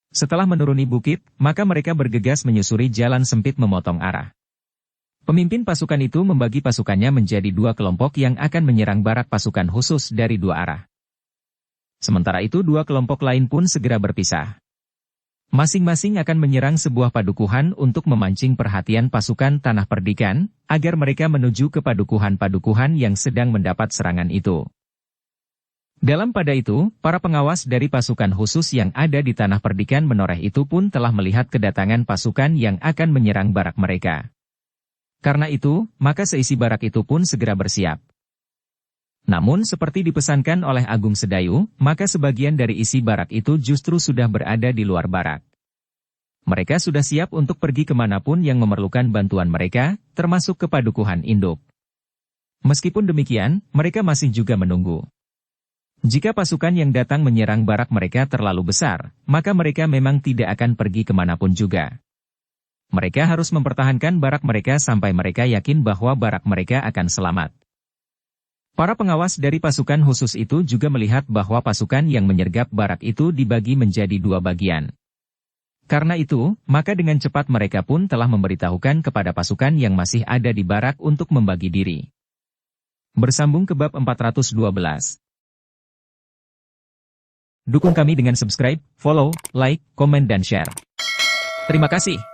Setelah menuruni bukit, maka mereka bergegas menyusuri jalan sempit memotong arah. Pemimpin pasukan itu membagi pasukannya menjadi dua kelompok yang akan menyerang barak pasukan khusus dari dua arah. Sementara itu dua kelompok lain pun segera berpisah. Masing-masing akan menyerang sebuah padukuhan untuk memancing perhatian pasukan Tanah Perdikan, agar mereka menuju ke padukuhan-padukuhan yang sedang mendapat serangan itu. Dalam pada itu, para pengawas dari pasukan khusus yang ada di Tanah Perdikan menoreh itu pun telah melihat kedatangan pasukan yang akan menyerang barak mereka. Karena itu, maka seisi barak itu pun segera bersiap. Namun seperti dipesankan oleh Agung Sedayu, maka sebagian dari isi barak itu justru sudah berada di luar barak. Mereka sudah siap untuk pergi kemanapun yang memerlukan bantuan mereka, termasuk ke padukuhan induk. Meskipun demikian, mereka masih juga menunggu. Jika pasukan yang datang menyerang barak mereka terlalu besar, maka mereka memang tidak akan pergi kemanapun juga. Mereka harus mempertahankan barak mereka sampai mereka yakin bahwa barak mereka akan selamat. Para pengawas dari pasukan khusus itu juga melihat bahwa pasukan yang menyergap barak itu dibagi menjadi dua bagian. Karena itu, maka dengan cepat mereka pun telah memberitahukan kepada pasukan yang masih ada di barak untuk membagi diri. Bersambung ke bab 412. Dukung kami dengan subscribe, follow, like, komen dan share. Terima kasih.